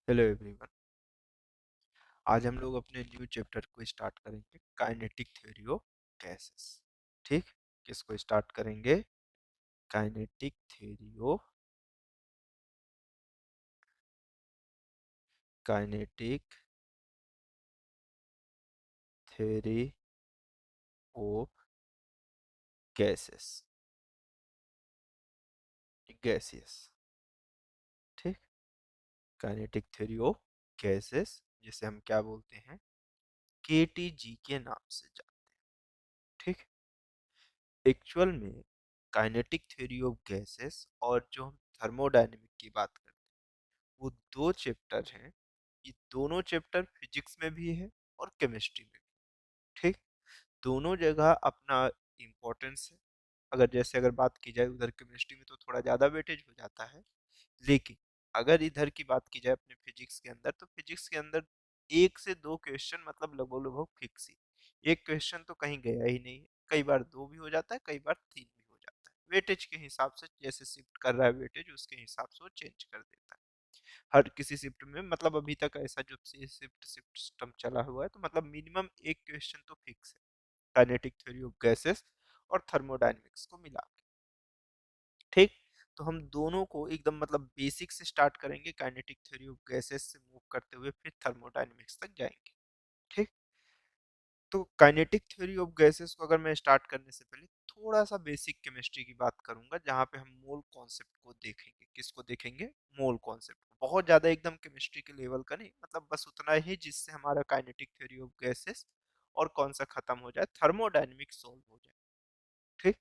Hello everyone. आज हम लोग अपने न्यू चैप्टर को स्टार्ट करेंगे, काइनेटिक थ्योरी ऑफ गैसेस। ठीक, किसको स्टार्ट करेंगे? Kinetic theory of kinetic theory of gases, gaseous. ठीक, काइनेटिक थ्योरी ऑफ गैसेस, जिसे हम क्या बोलते हैं, केटीजी के नाम से जानते हैं। ठीक, एक्चुअल में काइनेटिक थ्योरी ऑफ गैसेस और जो हम थर्मोडायनेमिक की बात करते हैं, वो दो चैप्टर हैं। ये दोनों चैप्टर फिजिक्स में भी है और केमिस्ट्री में भी। ठीक, दोनों जगह अपना इम्पोर्टेंस है। अगर बात की जाए उधर केमिस्ट्री में तो थोड़ा ज़्यादा वेटेज हो जाता है, लेकिन अगर इधर की बात की जाए अपने फिजिक्स के अंदर, तो फिजिक्स के अंदर एक से दो क्वेश्चन मतलब लगभग लगभग फिक्स ही। एक क्वेश्चन तो कहीं गया ही नहीं है, कई बार दो भी हो जाता है, कई बार तीन भी हो जाता है। वेटेज के हिसाब से जैसे शिफ्ट कर रहा है वेटेज, उसके हिसाब से वो चेंज कर देता है हर किसी शिफ्ट में। मतलब अभी तक ऐसा जो शिफ्ट शिफ्ट सिस्टम चला हुआ है, तो मतलब मिनिमम एक क्वेश्चन तो फिक्स है काइनेटिक थ्योरी ऑफ गैसेस और थर्मोडायनेमिक्स को मिला के। ठीक, तो हम दोनों को एकदम मतलब बेसिक से स्टार्ट करेंगे, काइनेटिक थ्योरी ऑफ गैसेस से मूव करते हुए फिर थर्मोडायनेमिक्स तक जाएंगे। ठीक, तो काइनेटिक थ्योरी ऑफ गैसेस को अगर मैं स्टार्ट करने से पहले थोड़ा सा बेसिक केमिस्ट्री की बात करूंगा, जहाँ पे हम मोल कॉन्सेप्ट को देखेंगे। किसको देखेंगे? मोल कॉन्सेप्ट को। बहुत ज्यादा एकदम केमिस्ट्री के लेवल का नहीं, मतलब बस उतना ही जिससे हमारा काइनेटिक थ्योरी ऑफ गैसेस और कौन सा खत्म हो जाए, थर्मोडायनेमिक्स सॉल्व हो जाए। ठीक,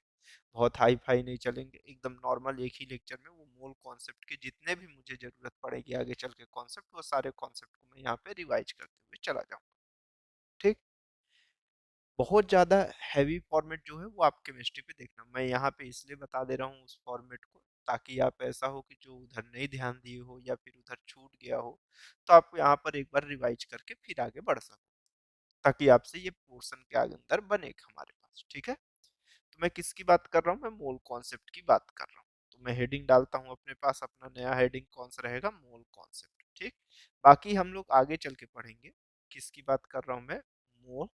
बहुत हाई फाई नहीं चलेंगे, एकदम नॉर्मल एक ही लेक्चर में वो मोल कॉन्सेप्ट के जितने भी मुझे जरूरत पड़ेगी आगे चल के कॉन्सेप्ट, वो सारे कॉन्सेप्ट को मैं यहाँ पे रिवाइज करते हुए चला जाऊंगा। ठीक, बहुत ज़्यादा हैवी फॉर्मेट जो है वो आप केमिस्ट्री पे देखना, मैं यहाँ पे इसलिए बता दे रहा हूँ उस फॉर्मेट को, ताकि आप ऐसा हो कि जो उधर नहीं ध्यान दिए हो या फिर उधर छूट गया हो, तो आप यहाँ पर एक बार रिवाइज करके फिर आगे बढ़ सको, ताकि आपसे ये पोर्शन के आगे अंदर बने हमारे पास। ठीक है, तो मैं किसकी बात कर रहा हूँ? मैं मोल कॉन्सेप्ट की बात कर रहा हूँ। तो मैं हेडिंग डालता हूँ अपने पास, अपना नया हेडिंग कौन सा रहेगा? Mole concept. ठीक, बाकी हम लोग आगे चल के पढ़ेंगे। किसकी बात कर रहा हूँ मैं? मोल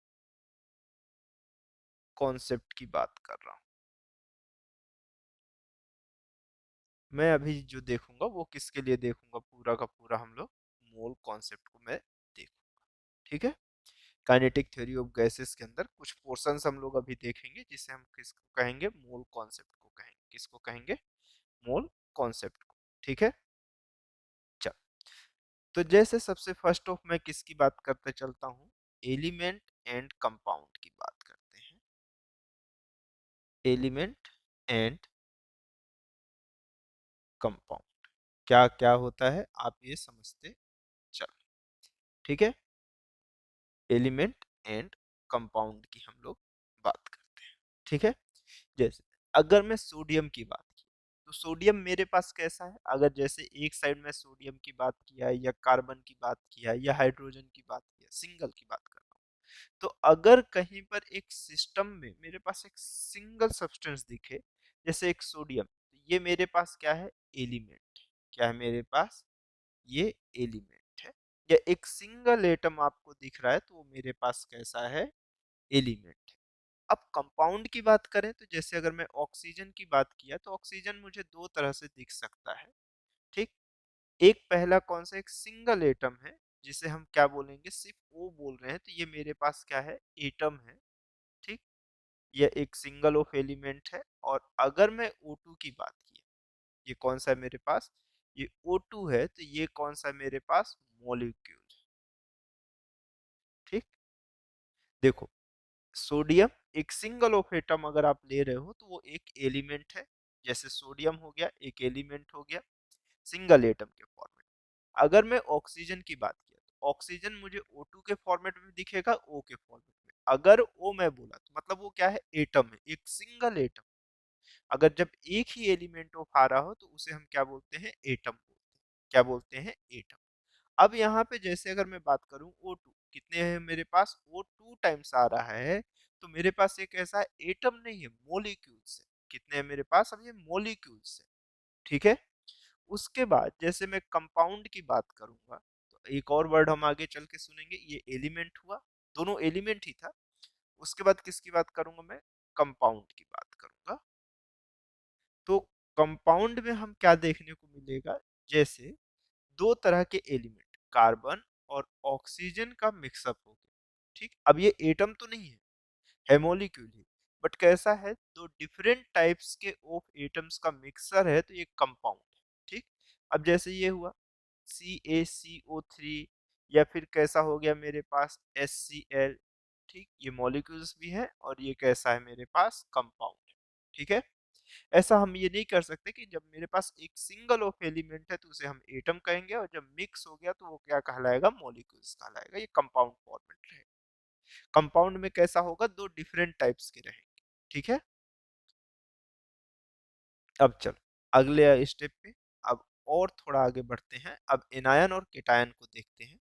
कॉन्सेप्ट की बात कर रहा हूँ। मैं अभी जो देखूंगा वो किसके लिए देखूंगा? पूरा का पूरा हम लोग मोल कॉन्सेप्ट को मैं देखूंगा। ठीक है, काइनेटिक थ्योरी ऑफ गैसेस के अंदर कुछ पोर्शंस हम लोग अभी देखेंगे, जिसे हम किसको कहेंगे? मोल कॉन्सेप्ट को कहेंगे। किसको कहेंगे? मोल कॉन्सेप्ट को। ठीक है, चल, तो जैसे सबसे फर्स्ट ऑफ मैं किसकी बात करते चलता हूँ? एलिमेंट एंड कंपाउंड की बात करते हैं। एलिमेंट एंड कंपाउंड क्या क्या होता है, आप ये समझते चलो। ठीक है, एलिमेंट एंड कंपाउंड की हम लोग बात करते हैं। ठीक है, जैसे अगर मैं सोडियम की बात की, तो सोडियम मेरे पास कैसा है? अगर जैसे एक साइड में सोडियम की बात किया या कार्बन की बात किया या हाइड्रोजन की बात किया, सिंगल की बात कर रहा हूँ, तो अगर कहीं पर एक सिस्टम में मेरे पास एक सिंगल सब्सटेंस दिखे, जैसे एक सोडियम, तो ये मेरे पास क्या है? एलिमेंट। क्या है मेरे पास? ये एलिमेंट है। या एक सिंगल एटम आपको दिख रहा है, तो वो मेरे पास कैसा है? एलिमेंट है। अब कंपाउंड की बात करें, तो जैसे अगर मैं ऑक्सीजन की बात किया, तो ऑक्सीजन मुझे दो तरह से दिख सकता है। ठीक, एक पहला कौन सा? एक सिंगल एटम है, जिसे हम क्या बोलेंगे? सिर्फ ओ बोल रहे हैं, तो ये मेरे पास क्या है? एटम है। ठीक, ये एक सिंगल ऑफ एलिमेंट है। और अगर मैं O2 की बात की, ये कौन सा है मेरे पास? ये O2 है, तो ये कौन सा है मेरे पास? मॉलिक्यूल। ठीक, देखो, सोडियम एक सिंगल ऑफ एटम अगर आप ले रहे हो, तो वो एक एलिमेंट है। जैसे सोडियम हो गया, एक एलिमेंट हो गया सिंगल एटम के फॉर्मेट। अगर मैं ऑक्सीजन की बात किया, तो ऑक्सीजन मुझे O2 के फॉर्मेट में दिखेगा, O के फॉर्मेट में। अगर O मैं बोला, तो मतलब वो क्या है? एटम है, एक सिंगल एटम। अगर जब एक ही एलिमेंट ऑफ आ रहा हो, तो उसे हम क्या बोलते हैं? एटम बोलते हैं। क्या बोलते हैं? एटम। अब यहाँ पे जैसे अगर मैं बात करूं O2, कितने हैं मेरे पास? O2 टाइम्स आ रहा है, तो मेरे पास एक ऐसा एटम नहीं है, मोलिक्यूल्स है। कितने हैं मेरे पास? अब ये मोलिक्यूल्स है। ठीक है, उसके बाद जैसे मैं कंपाउंड की बात करूंगा, एक और वर्ड हम आगे चल के सुनेंगे, ये एलिमेंट हुआ, दोनों एलिमेंट ही था। उसके बाद किसकी बात करूंगा मैं, कंपाउंड की बात करूंगा। तो कंपाउंड में हम क्या देखने को मिलेगा, जैसे दो तरह के एलिमेंट कार्बन और ऑक्सीजन का मिक्सअप हो गया। ठीक, अब ये एटम तो नहीं है, है मॉलिक्यूल ही, बट कैसा है, दो डिफरेंट टाइप्स के ऑफ एटम्स का मिक्सर है, तो ये कंपाउंड है। ठीक, अब जैसे ये हुआ CaCO3, या फिर कैसा हो गया मेरे पास HCl। ठीक, ये मॉलिक्यूल्स भी हैं और ये कैसा है मेरे पास कंपाउंड। ठीक है, ऐसा हम ये नहीं कर सकते कि जब मेरे पास एक सिंगल ऑफ एलिमेंट है तो उसे हम एटम कहेंगे, और जब मिक्स हो गया तो वो क्या कहलाएगा, मॉलिक्यूल्स कहलाएगा। ये कंपाउंड फॉर्मेट रहेगा। कंपाउंड में कैसा होगा, दो डिफरेंट टाइप्स के रहेंगे। ठीक है, अब चलो अगले स्टेप पे, अब और थोड़ा आगे बढ़ते हैं। अब एनायन और केटायन को देखते हैं।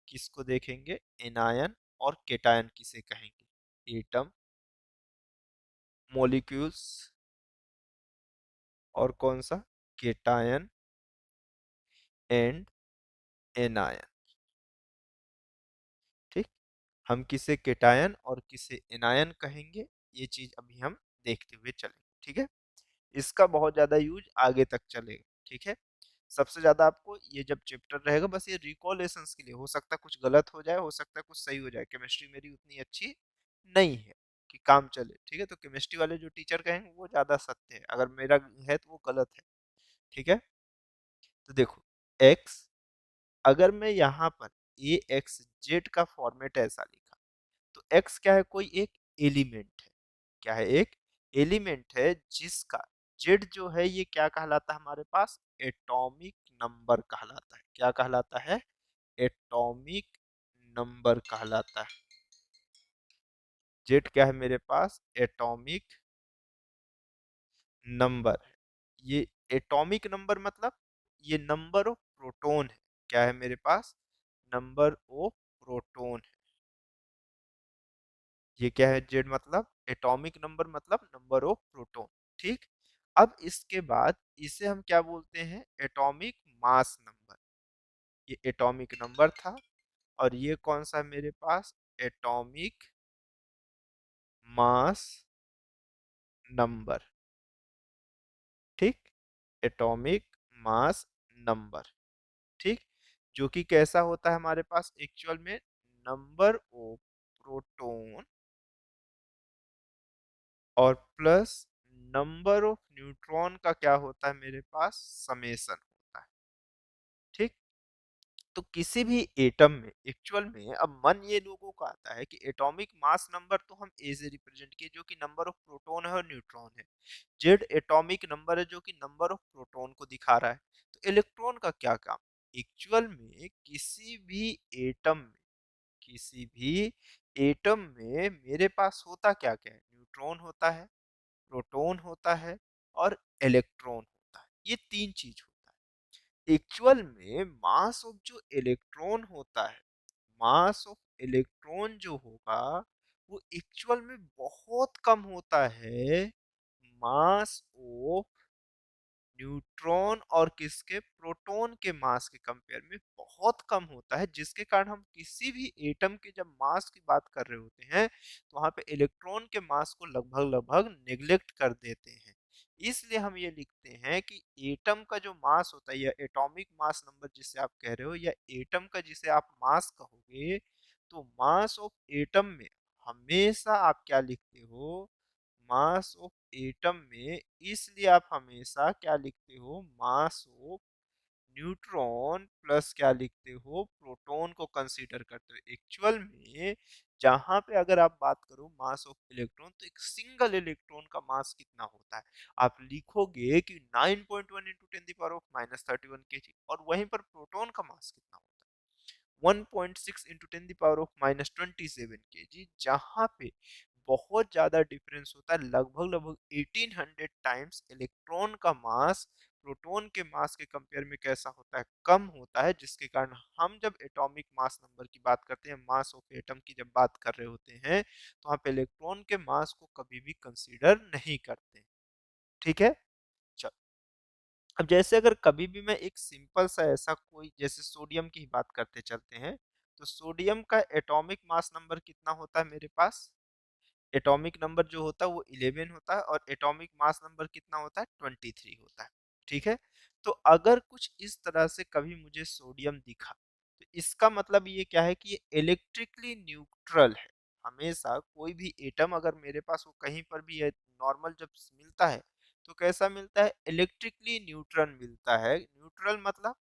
किसको देखेंगे, एनायन और केटायन किसे कहेंगे, एटम, मॉलिक्यूल्स, और कौन सा, केटायन एंड एनायन। ठीक, हम किसे केटायन और किसे एनायन कहेंगे, ये चीज अभी हम देखते हुए चलेंगे। ठीक है, इसका बहुत ज्यादा यूज आगे तक चलेगा। ठीक है, सबसे ज्यादा आपको ये जब चैप्टर रहेगा, बस ये रिकॉलेशंस के लिए, हो सकता है कुछ गलत हो जाए, हो सकता है कुछ सही हो जाए, केमिस्ट्री मेरी उतनी अच्छी नहीं है कि काम चले। ठीक है, तो केमिस्ट्री वाले जो टीचर कहेंगे वो ज्यादा सत्य है, अगर मेरा है तो वो गलत है। ठीक है, तो देखो x, अगर मैं यहाँ पर AXZ का फॉर्मेट ऐसा लिखा, तो x क्या है, कोई एक एलिमेंट है। क्या है, एक एलिमेंट है जिसका z जो है ये क्या कहलाता है हमारे पास, एटॉमिक नंबर कहलाता है। क्या कहलाता है, एटॉमिक नंबर कहलाता है। z क्या है मेरे पास, एटॉमिक नंबर है। ये एटॉमिक नंबर मतलब ये नंबर ऑफ प्रोटॉन है। क्या है मेरे पास, नंबर ऑफ प्रोटॉन है। ये क्या है, जेड मतलब एटॉमिक नंबर मतलब नंबर ऑफ प्रोटॉन। ठीक, अब इसके बाद इसे हम क्या बोलते हैं, एटॉमिक मास नंबर। ये एटॉमिक नंबर था, और ये कौन सा है मेरे पास, एटॉमिक मास नंबर। ठीक, एटॉमिक मास नंबर। ठीक, जो कि कैसा होता है हमारे पास एक्चुअल में, नंबर ऑफ प्रोटॉन और प्लस नंबर ऑफ न्यूट्रॉन का क्या होता है मेरे पास, समेसन होता है। ठीक, तो किसी भी एटम में एक्चुअल में, अब मन ये लोगों का आता है कि एटॉमिक मास नंबर तो हम ए से रिप्रेजेंट किए, जो कि नंबर ऑफ प्रोटॉन है और न्यूट्रॉन है। जेड एटॉमिक नंबर है, जो कि नंबर ऑफ प्रोटॉन को दिखा रहा है। तो इलेक्ट्रॉन का क्या काम, एक्चुअल में किसी भी एटम में, किसी भी एटम में मेरे पास होता क्या क्या है, न्यूट्रॉन होता है, प्रोटॉन होता है, और इलेक्ट्रॉन होता है। ये तीन चीज होता है। एक्चुअल में मास ऑफ जो इलेक्ट्रॉन होता है, मास ऑफ इलेक्ट्रॉन जो होगा, वो एक्चुअल में बहुत कम होता है मास ऑफ न्यूट्रॉन और किसके, प्रोटॉन के मास के कंपेयर में बहुत कम होता है, जिसके कारण हम किसी भी एटम के जब मास की बात कर रहे होते हैं तो वहां पे इलेक्ट्रॉन के मास को लगभग लगभग नेग्लेक्ट कर देते हैं। इसलिए हम ये लिखते हैं कि एटम का जो मास होता है, या एटॉमिक मास नंबर जिसे आप कह रहे हो, या एटम का जिसे आप मास कहोगे, तो मास ऑफ एटम में हमेशा आप क्या लिखते हो, मास ऑफ एटम में, इसलिए आप हमेशा क्या लिखते हो, मास ऑफ न्यूट्रॉन प्लस क्या लिखते हो, प्रोटॉन को कंसीडर करते हो। एक्चुअल में जहां पे अगर आप बात करो मास ऑफ इलेक्ट्रॉन, तो एक सिंगल इलेक्ट्रॉन का मास कितना होता है, आप लिखोगे कि 9.1 इंटू 10 की पावर ऑफ -31 kg, और वहीं पर प्रोटॉन का मास कितना होता है, 1.6 इंटू 10 की पावर ऑफ -27 kg, जहां पे बहुत ज्यादा डिफरेंस होता है, लगभग लगभग 1800 टाइम्स इलेक्ट्रॉन का मास प्रोटॉन के मास के कंपेयर में कैसा होता है, कम होता है, जिसके कारण हम जब एटॉमिक मास नंबर की बात करते हैं, मास ऑफ एटम की जब बात कर रहे होते हैं, तो वहां पे इलेक्ट्रॉन के मास को कभी भी कंसीडर नहीं करते। ठीक है, चलो अब जैसे अगर कभी भी मैं एक सिंपल सा ऐसा कोई, जैसे सोडियम की ही बात करते चलते हैं, तो सोडियम का एटॉमिक मास नंबर कितना होता है मेरे पास? एटॉमिक नंबर जो होता है वो 11 होता है, और एटॉमिक मास नंबर कितना होता है? 23 होता है। ठीक है, तो अगर कुछ इस तरह से कभी मुझे सोडियम दिखा, तो इसका मतलब ये क्या है कि ये इलेक्ट्रिकली न्यूट्रल है। हमेशा कोई भी एटम अगर मेरे पास वो कहीं पर भी नॉर्मल जब मिलता है, तो कैसा मिलता है? इलेक्ट्रिकली न्यूट्रल मिलता है। न्यूट्रल मतलब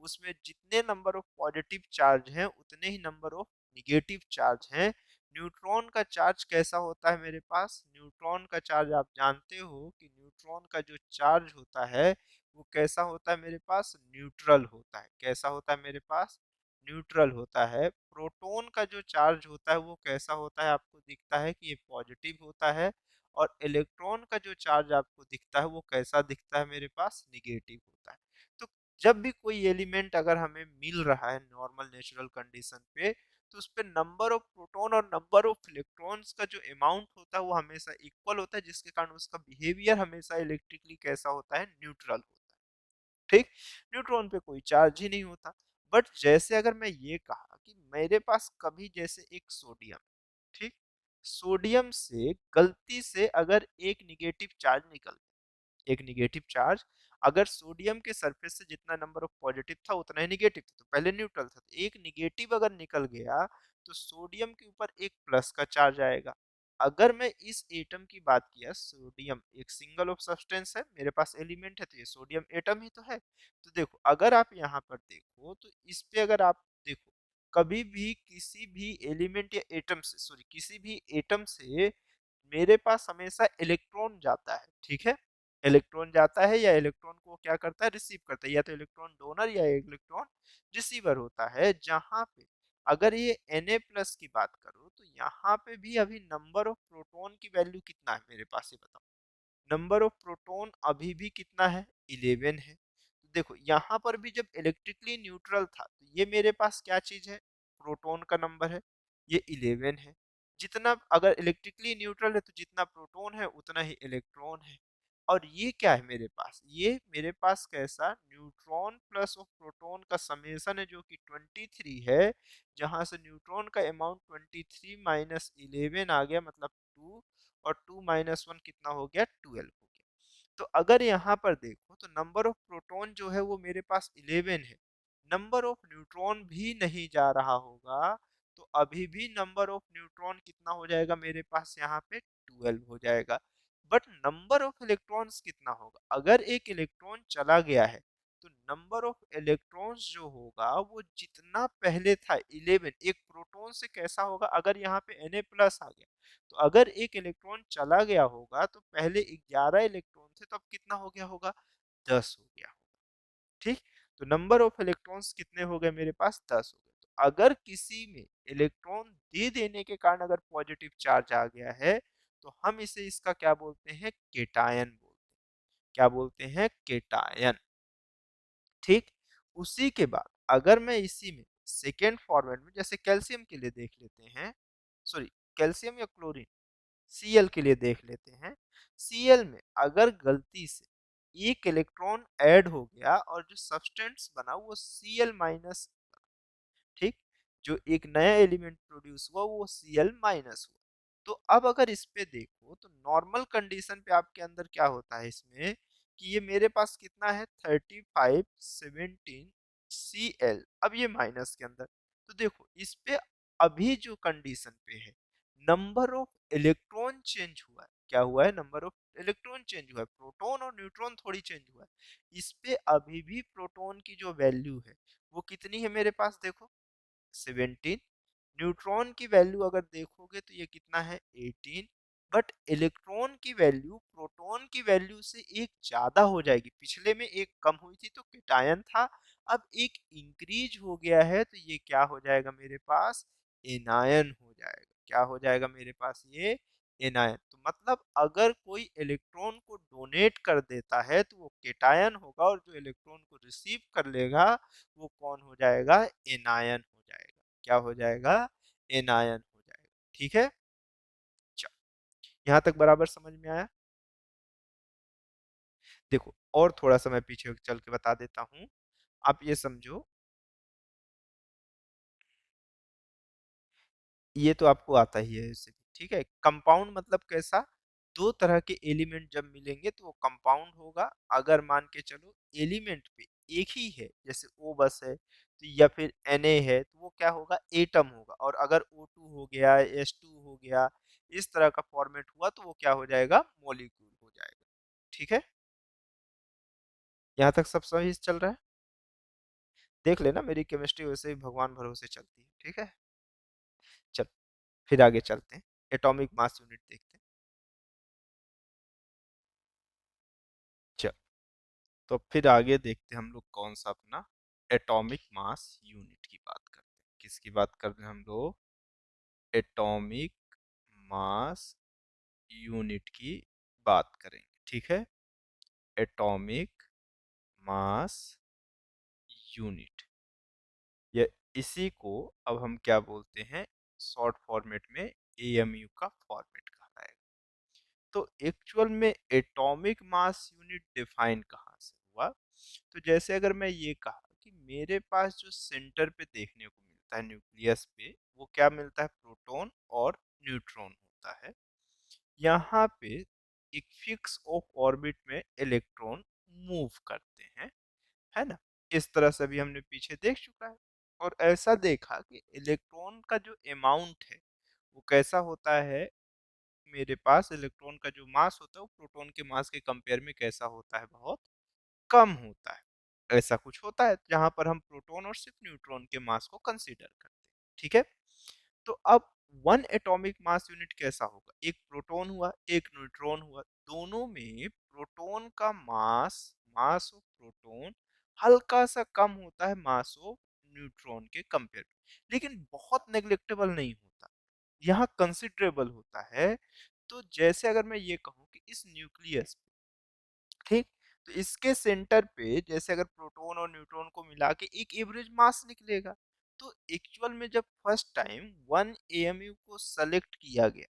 उसमें जितने नंबर ऑफ पॉजिटिव चार्ज हैं उतने ही नंबर ऑफ निगेटिव चार्ज हैं। न्यूट्रॉन का चार्ज कैसा होता है मेरे पास? न्यूट्रॉन का चार्ज आप जानते हो कि न्यूट्रॉन का जो चार्ज होता है वो कैसा होता है मेरे पास? न्यूट्रल होता है। कैसा होता है मेरे पास? न्यूट्रल होता है। प्रोटॉन का जो चार्ज होता है वो कैसा होता है? आपको दिखता है कि ये पॉजिटिव होता है। और इलेक्ट्रॉन का जो चार्ज आपको दिखता है वो कैसा दिखता है मेरे पास? निगेटिव होता है। तो जब भी कोई एलिमेंट अगर हमें मिल रहा है नॉर्मल नेचुरल कंडीशन पे, तो उस पे नंबर ऑफ प्रोटॉन और नंबर ऑफ इलेक्ट्रॉन्स का जो अमाउंट होता है वो हमेशा इक्वल होता है, जिसके कारण उसका बिहेवियर हमेशा इलेक्ट्रिकली कैसा होता है? न्यूट्रल होता है। ठीक, न्यूट्रॉन पे कोई चार्ज ही नहीं होता। बट जैसे अगर मैं ये कहा कि मेरे पास कभी जैसे एक सोडियम, ठीक, सोडियम से गलती से अगर एक निगेटिव चार्ज निकल, एक निगेटिव चार्ज, अगर सोडियम के सरफेस से जितना नंबर ऑफ पॉजिटिव था उतना ही निगेटिव था, तो पहले न्यूट्रल था, तो एक निगेटिव अगर निकल गया तो सोडियम के ऊपर एक प्लस का चार्ज आएगा। अगर मैं इस एटम की बात किया, सोडियम एक सिंगल ऑफ सब्सटेंस है, मेरे पास एलिमेंट है, तो ये सोडियम एटम ही तो है। तो देखो अगर आप यहाँ पर देखो तो इस पे अगर आप देखो, कभी भी किसी भी एलिमेंट या एटम से, सॉरी किसी भी एटम से मेरे पास हमेशा इलेक्ट्रॉन जाता है। ठीक है, इलेक्ट्रॉन जाता है, या इलेक्ट्रॉन को क्या करता है? रिसीव करता है। या तो इलेक्ट्रॉन डोनर या इलेक्ट्रॉन रिसीवर होता है। जहां पे अगर ये Na प्लस की बात करो, तो यहाँ पे भी अभी नंबर ऑफ प्रोटॉन की वैल्यू कितना है मेरे पास, ये बताओ। नंबर ऑफ प्रोटॉन अभी भी कितना है? 11 है। तो देखो यहाँ पर भी जब इलेक्ट्रिकली न्यूट्रल था, तो ये मेरे पास क्या चीज है? प्रोटॉन का नंबर है, ये 11 है। जितना अगर इलेक्ट्रिकली न्यूट्रल है तो जितना प्रोटॉन है उतना ही इलेक्ट्रॉन है। और ये क्या है मेरे पास? ये मेरे पास कैसा? न्यूट्रॉन प्लस ऑफ प्रोटॉन का समेसन है, जो कि 23 है। जहां से न्यूट्रॉन का अमाउंट 23 माइनस 11 आ गया, मतलब 2, और 2 माइनस 1 कितना हो गया? 12 हो गया। तो अगर यहाँ पर देखो तो नंबर ऑफ प्रोटॉन जो है वो मेरे पास 11 है, नंबर ऑफ न्यूट्रॉन भी नहीं जा रहा होगा, तो अभी भी नंबर ऑफ न्यूट्रॉन कितना हो जाएगा मेरे पास? यहाँ पे 12 हो जाएगा। बट नंबर ऑफ इलेक्ट्रॉन्स कितना होगा? अगर एक इलेक्ट्रॉन चला गया है, तो नंबर ऑफ इलेक्ट्रॉन्स जो होगा वो जितना पहले था 11, एक प्रोटॉन से कैसा होगा? अगर यहाँ पे Na प्लस आ गया, तो अगर एक इलेक्ट्रॉन चला गया होगा तो पहले 11 इलेक्ट्रॉन थे, तो अब कितना हो गया होगा? 10 हो गया होगा। ठीक, तो नंबर ऑफ इलेक्ट्रॉन्स कितने हो गए मेरे पास? 10 हो गए। तो अगर किसी में इलेक्ट्रॉन दे देने के कारण अगर पॉजिटिव चार्ज आ गया है, तो हम इसे इसका क्या बोलते हैं? केटायन बोलते हैं। क्या बोलते हैं? केटायन। ठीक, उसी के बाद अगर मैं इसी में सेकेंड फॉर्मेट में, जैसे कैल्शियम के लिए देख लेते हैं, सॉरी कैल्शियम या क्लोरीन, Cl के लिए देख लेते हैं। Cl में अगर गलती से एक इलेक्ट्रॉन ऐड हो गया और जो सब्सटेंस बना वो Cl माइनस, ठीक, जो एक नया एलिमेंट प्रोड्यूस हुआ वो Cl माइनस हुआ। तो अब अगर इस पे देखो तो नॉर्मल कंडीशन पे आपके अंदर क्या होता है इसमें, कि ये मेरे पास कितना है? 35 17 Cl, अब ये माइनस के अंदर। तो देखो इस पे अभी जो कंडीशन पे है, नंबर ऑफ इलेक्ट्रॉन चेंज हुआ है। क्या हुआ है? नंबर ऑफ इलेक्ट्रॉन चेंज हुआ है, प्रोटॉन और न्यूट्रॉन थोड़ी चेंज हुआ है। इस पे अभी भी प्रोटॉन की जो वैल्यू है वो कितनी है मेरे पास? देखो 17। न्यूट्रॉन की वैल्यू अगर देखोगे तो ये कितना है? 18। बट इलेक्ट्रॉन की वैल्यू प्रोटॉन की वैल्यू से एक ज्यादा हो जाएगी। पिछले में एक कम हुई थी तो केटायन था, अब एक इंक्रीज हो गया है, तो ये क्या हो जाएगा मेरे पास? एनायन हो जाएगा। क्या हो जाएगा मेरे पास? ये एनायन। तो मतलब अगर कोई इलेक्ट्रॉन को डोनेट कर देता है तो वो केटायन होगा, और जो इलेक्ट्रॉन को रिसीव कर लेगा वो कौन हो जाएगा? एनायन हो जाएगा। क्या हो जाएगा? एनायन हो जाएगा। ठीक है, चलो, यहाँ तक बराबर समझ में आया? देखो और थोड़ा सा मैं पीछे चल के बता देता हूँ। आप ये समझो, ये तो आपको आता ही है इससे, ठीक है। कंपाउंड मतलब कैसा, दो तरह के एलिमेंट जब मिलेंगे तो वो कंपाउंड होगा। अगर मान के चलो एलिमेंट पे एक ही है, जैसे ओ बस है तो, या फिर Na है, तो वो क्या होगा, एटम होगा। और अगर O2 हो गया, H2 हो गया, इस तरह का फॉर्मेट हुआ तो वो क्या हो जाएगा, मॉलिक्यूल हो जाएगा। ठीक है, यहाँ तक सब सही चल रहा है। देख लेना, मेरी केमिस्ट्री वैसे ही भगवान भरोसे चलती है, ठीक है। चल, फिर आगे चलते हैं, एटॉमिक मास यूनिट देखते हैं। चल, तो फिर आगे देखते हैं हम लोग कौन सा अपना एटॉमिक मास यूनिट की बात करते हैं। किसकी बात कर रहे हैं हम लोग, एटॉमिक मास यूनिट की बात करेंगे, ठीक है। एटॉमिक मास यूनिट, ये इसी को अब हम क्या बोलते हैं, शॉर्ट फॉर्मेट में एएमयू का फॉर्मेट कहलाएगा। तो एक्चुअल में एटॉमिक मास यूनिट डिफाइन कहाँ से हुआ, तो जैसे अगर मैं ये कहा कि मेरे पास जो सेंटर पे देखने को मिलता है न्यूक्लियस पे, वो क्या मिलता है, प्रोटॉन और न्यूट्रॉन होता है। यहाँ पे एक फिक्स ऑफ ऑर्बिट में इलेक्ट्रॉन मूव करते हैं, है ना। इस तरह से भी हमने पीछे देख चुका है। और ऐसा देखा कि इलेक्ट्रॉन का जो अमाउंट है वो कैसा होता है, मेरे पास इलेक्ट्रॉन का जो मास होता है वो प्रोटॉन के मास के कंपेयर में कैसा होता है, बहुत कम होता है। ऐसा कुछ होता है जहां पर हम प्रोटॉन और सिर्फ न्यूट्रॉन के मास को कंसीडर करते हैं, ठीक है। तो अब वन एटॉमिक मास यूनिट कैसा होगा, एक प्रोटॉन हुआ एक न्यूट्रॉन हुआ, दोनों में प्रोटॉन का मास, मास ऑफ प्रोटॉन हल्का सा कम होता है मास ऑफ न्यूट्रॉन के कंपेयर में, लेकिन बहुत नेग्लेक्टेबल नहीं होता, यहाँ कंसिडरेबल होता है। तो जैसे अगर मैं ये कहूँ कि इस न्यूक्लियस, ठीक, तो इसके सेंटर पे जैसे अगर प्रोटॉन और न्यूट्रॉन को मिला के एक एवरेज मास निकलेगा। तो एक्चुअल में जब फर्स्ट टाइम वन एएमयू को सेलेक्ट किया गया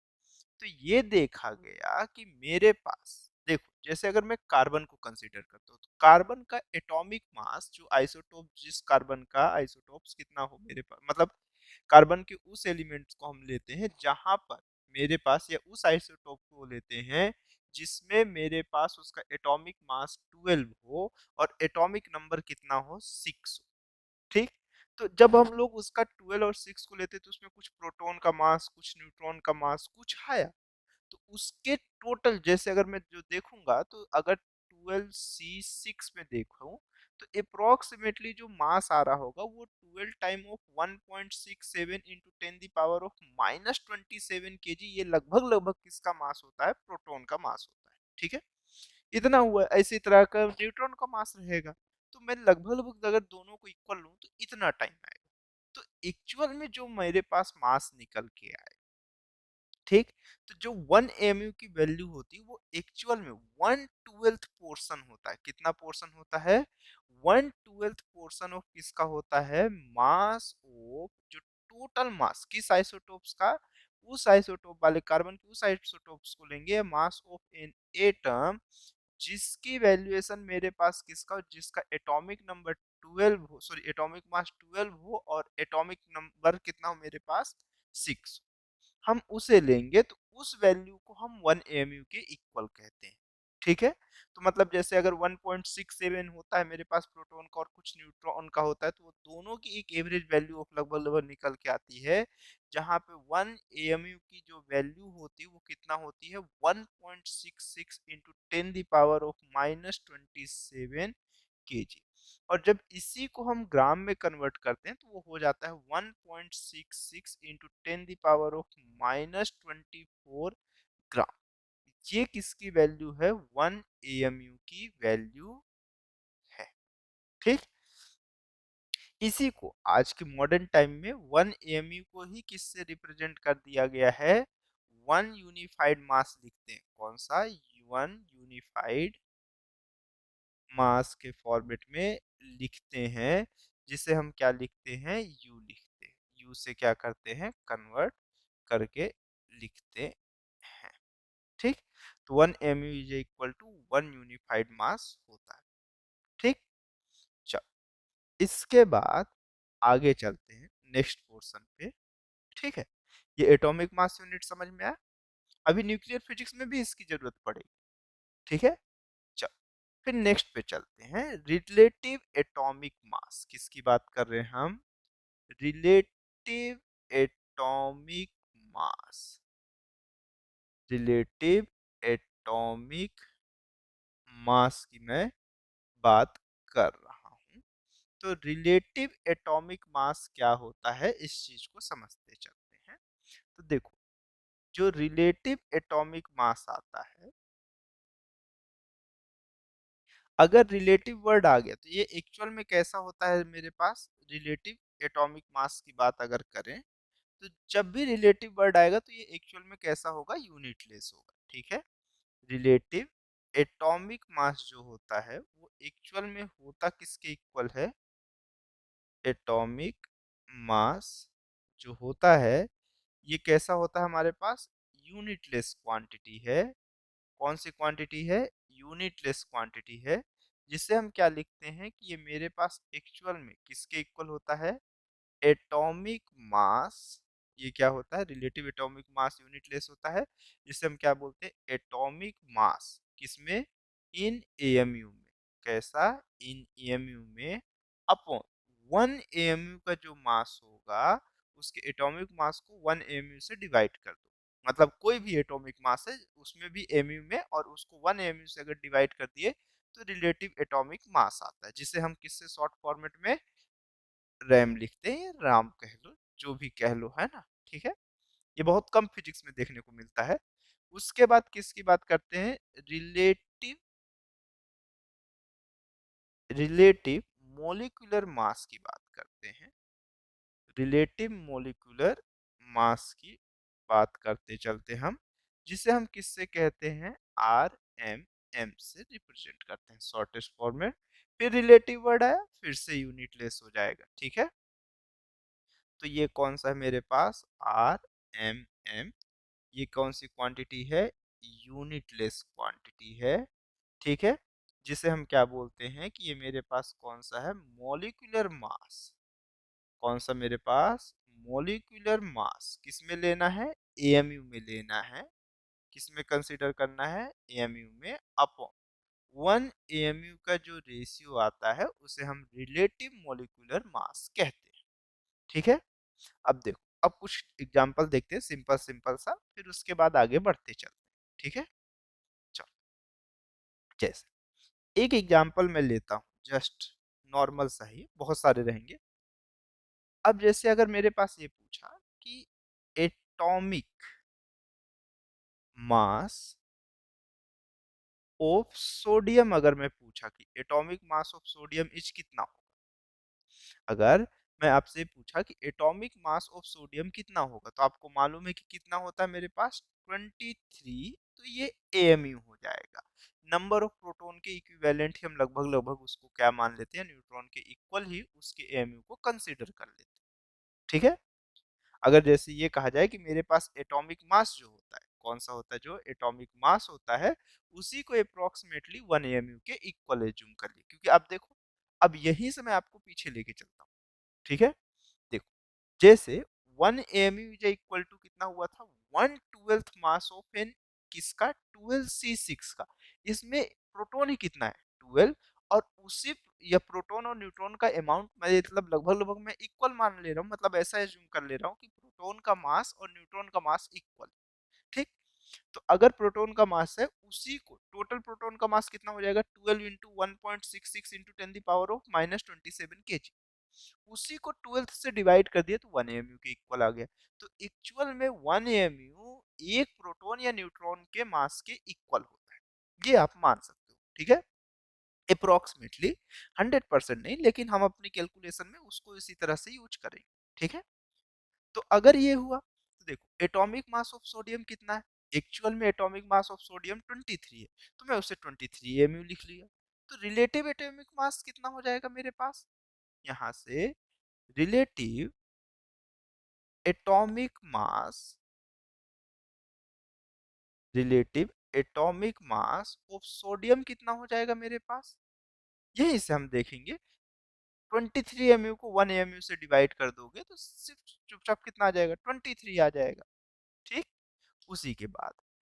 तो ये देखा गया कि मेरे पास, देखो जैसे अगर मैं कार्बन को कंसीडर करता हूँ तो कार्बन का एटॉमिक मास, जो आइसोटोप, जिस कार्बन का आइसोटोप्स कितना हो मेरे पास, मतलब कार्बन के उस एलिमेंट्स को हम लेते हैं जहां पर मेरे पास, या उस आइसोटोप को लेते हैं जिसमें मेरे पास उसका एटॉमिक मास 12 हो और एटॉमिक नंबर कितना हो, 6 हो, ठीक। तो जब हम लोग उसका 12 और 6 को लेते तो उसमें कुछ प्रोटॉन का मास, कुछ न्यूट्रॉन का मास, कुछ आया। तो उसके टोटल जैसे अगर मैं जो देखूंगा तो अगर 12C6 में देखूं तो अप्रोक्सीमेटली जो मास आ रहा होगा वो 12 time of 1.67 into 10 the power of -27 kg, ये लगभग लगभग किसका मास होता है, प्रोटॉन का मास होता है, ठीक है। इतना हुआ, ऐसी तरह का न्यूट्रॉन का मास रहेगा। तो मैं लगभग लगभग अगर दोनों को इक्वल लूं तो इतना टाइम आएगा। तो एक्चुअल में जो मेरे पास मास निकल के आए, ठीक, तो जो 1 mu की वैल्यू होती है वो एक्चुअल में 1/12 पोर्शन होता है। कितना पोर्शन होता है, 1/12 पोर्शन ऑफ किसका होता है, मास ऑफ, जो टोटल मास किस आइसोटोप्स का, उस आइसोटोप वाले कार्बन के उस आइसोटोप्स को लेंगे, मास ऑफ एन एटम जिसकी वैल्यूएशन मेरे पास किसका, जिसका एटॉमिक नंबर 12 हो, सॉरी एटॉमिक मास 12 हो और एटॉमिक नंबर कितना हो मेरे पास, 6, हम उसे लेंगे तो उस वैल्यू को हम 1 mu के इक्वल कहते हैं, ठीक है। तो मतलब जैसे अगर 1.67 होता है मेरे पास प्रोटॉन का और कुछ न्यूट्रॉन का होता है तो वो दोनों की एक एवरेज वैल्यू ऑफ लगभग लगभग निकल के आती है, जहां पे 1 mu की जो वैल्यू होती है वो कितना होती है, 1.66 into 10 the power of -27 kg। और जब इसी को हम ग्राम में कन्वर्ट करते हैं तो वो हो जाता है 1.66 इंटू 10 द पावर ऑफ -24 ग्राम। ये किसकी वैल्यू है, 1 AMU की वैल्यू है, ठीक। इसी को आज के मॉडर्न टाइम में 1 AMU को ही किससे रिप्रेजेंट कर दिया गया है, वन यूनिफाइड मास लिखते हैं, कौन सा, वन यूनिफाइड मास के फॉर्मेट में लिखते हैं, जिसे हम क्या लिखते हैं, यू लिखते हैं, यू से क्या करते हैं, कन्वर्ट करके लिखते हैं, ठीक। तो 1 mu is equal to 1 unified mass होता है। इसके बाद आगे चलते हैं नेक्स्ट पोर्शन पे। ठीक है, ये एटॉमिक मास यूनिट समझ में आया। अभी न्यूक्लियर फिजिक्स में भी इसकी जरूरत पड़ेगी। ठीक है, चल फिर नेक्स्ट पे चलते हैं। रिलेटिव एटॉमिक मास, किसकी बात कर रहे हैं हम? Relative atomic mass, relative atomic mass की मैं बात कर रहा हूं। तो रिलेटिव एटॉमिक मास क्या होता है, इस चीज को समझते चलते हैं। तो देखो, जो रिलेटिव एटॉमिक मास आता है, अगर रिलेटिव वर्ड आ गया तो ये एक्चुअल में कैसा होता है मेरे पास? रिलेटिव एटॉमिक मास की बात अगर करें तो जब भी रिलेटिव वर्ड आएगा तो ये एक्चुअल में कैसा होगा? यूनिटलेस होगा। ठीक है, रिलेटिव एटॉमिक मास जो होता है वो एक्चुअल में होता किसके इक्वल है? एटॉमिक मास जो होता है ये कैसा होता है हमारे पास? यूनिटलेस क्वांटिटी है। कौन सी क्वांटिटी है? यूनिटलेस क्वांटिटी है, जिसे हम क्या लिखते हैं कि ये मेरे पास एक्चुअल में किसके इक्वल होता है? Atomic mass. ये क्या होता है? रिलेटिव एटॉमिक मास यूनिटलेस होता है, जिसे हम क्या बोलते हैं? Atomic mass. किसमें? इन एएमयू में। कैसा? इन एएमयू में अपॉन 1 एएमयू का जो मास होगा उसके एटॉमिक मास को 1 एएमयू से डिवाइड कर दो। मतलब कोई भी एटॉमिक मास है उसमें भी एमयू में, और उसको 1 एमयू से अगर डिवाइड कर दिए तो रिलेटिव एटॉमिक मास आता है, जिसे हम किससे शॉर्ट फॉर्मेट में रैम लिखते हैं, राम कह लो, जो भी कह लो, है ना। ठीक है, ये बहुत कम फिजिक्स में देखने को मिलता है। उसके बाद किसकी बात करते हैं? रिलेटिव रिलेटिव मोलिकुलर मास की बात करते हैं। रिलेटिव मोलिकुलर मास की बात करते चलते हम, जिसे हम किससे कहते हैं? आर एम एम से रिप्रेजेंट करते हैं शॉर्टेस्ट फॉर्म में। फिर रिलेटिव वर्ड आया, फिर से यूनिटलेस हो जाएगा। ठीक है, तो ये कौन सा है मेरे पास? आर एम एम। ये कौन सी क्वांटिटी है? यूनिटलेस क्वांटिटी है। ठीक है, जिसे हम क्या बोलते हैं कि ये मेरे पास कौन सा है? Molecular mass. कौन सा मेरे पास? Molecular mass. किस में लेना है? एएमयू में लेना है। किस में कंसीडर करना है? एएमयू में, अपॉन 1 एएमयू का जो रेशियो आता है उसे हम रिलेटिव मॉलिक्यूलर मास कहते हैं। ठीक है, अब देखो, अब कुछ एग्जांपल देखते हैं सिंपल सिंपल सा, फिर उसके बाद आगे बढ़ते चलते हैं। ठीक है, चलो, जैसे एक एग्जांपल मैं लेता हूँ, जस्ट नॉर्मल सा ही, बहुत सारे रहेंगे। अब जैसे अगर मेरे पास ये पूछा कि एटॉमिक मास ऑफ सोडियम, अगर मैं पूछा कि atomic mass of sodium is कितना होगा, अगर मैं आपसे पूछा कि एटॉमिक मास ऑफ सोडियम कितना होगा, तो आपको मालूम है कि कितना होता है मेरे पास? 23। तो ये एएमयू हो जाएगा। नंबर ऑफ प्रोटॉन के इक्विवेलेंट ही हम लगभग लगभग उसको क्या मान लेते हैं? न्यूट्रॉन के इक्वल ही उसके एएमयू को कंसीडर कर लेते हैं। ठीक है, अगर जैसे ये कहा जाए कि मेरे पास एटॉमिक मास जो होता है, कौन सा होता है? जो एटॉमिक मास होता है उसी को अप्रोक्सीमेटली 1 एएमयू के इक्वल एज्यूम कर लिए, क्योंकि अब देखो, अब यहीं से मैं आपको पीछे लेके चलता हूँ। ठीक है, देखो, जैसे 1 एएमयू इज इक्वल टू कितना हुआ था? 1/12 मास ऑफ एन, किसका? 12C6 का। इसमें प्रोटॉन ही कितना है? 12। और उसी या प्रोटॉन और न्यूट्रॉन का अमाउंट मैं मतलब लगभग लगभग मैं इक्वल मान ले रहा हूँ, मतलब ऐसा एज्यूम कर ले रहा हूँ कि प्रोटॉन का मास और न्यूट्रॉन का मास इक्वल। ठीक, तो अगर प्रोटॉन का मास है, उसी को टोटल प्रोटॉन का मास कितना हो जाएगा? 12 इंटू 1.66 इंटू 10 की पावर ऑफ -27 kg। उसी को 12 से डिवाइड कर दिया तो 1 एएमयू के इक्वल आ गया। तो एक्चुअल में 1 एएमयू एक प्रोटॉन या न्यूट्रॉन के मास के इक्वल होता है, ये आप मान सकते हो। ठीक है, अप्रोक्सीमेटली, 100% नहीं, लेकिन हम अपनी कैलकुलेशन में उसको इसी तरह से यूज करेंगे। ठीक है, तो अगर ये हुआ तो देखो, एटॉमिक मास ऑफ सोडियम कितना है? एक्चुअल में एटॉमिक मास ऑफ सोडियम 23 है, तो मैं उसे 23 एमयू लिख लिया। तो रिलेटिव एटॉमिक मास कितना हो जाएगा मेरे पास? यहाँ से relative atomic mass, relative atomic mass of sodium कितना हो जाएगा मेरे पास? यही से हम देखेंगे 23 mu को 1 mu से डिवाइड कर दोगे तो सिर्फ चुपचाप कितना आ जाएगा, 23 आ जाएगा। ठीक। उसी के बाद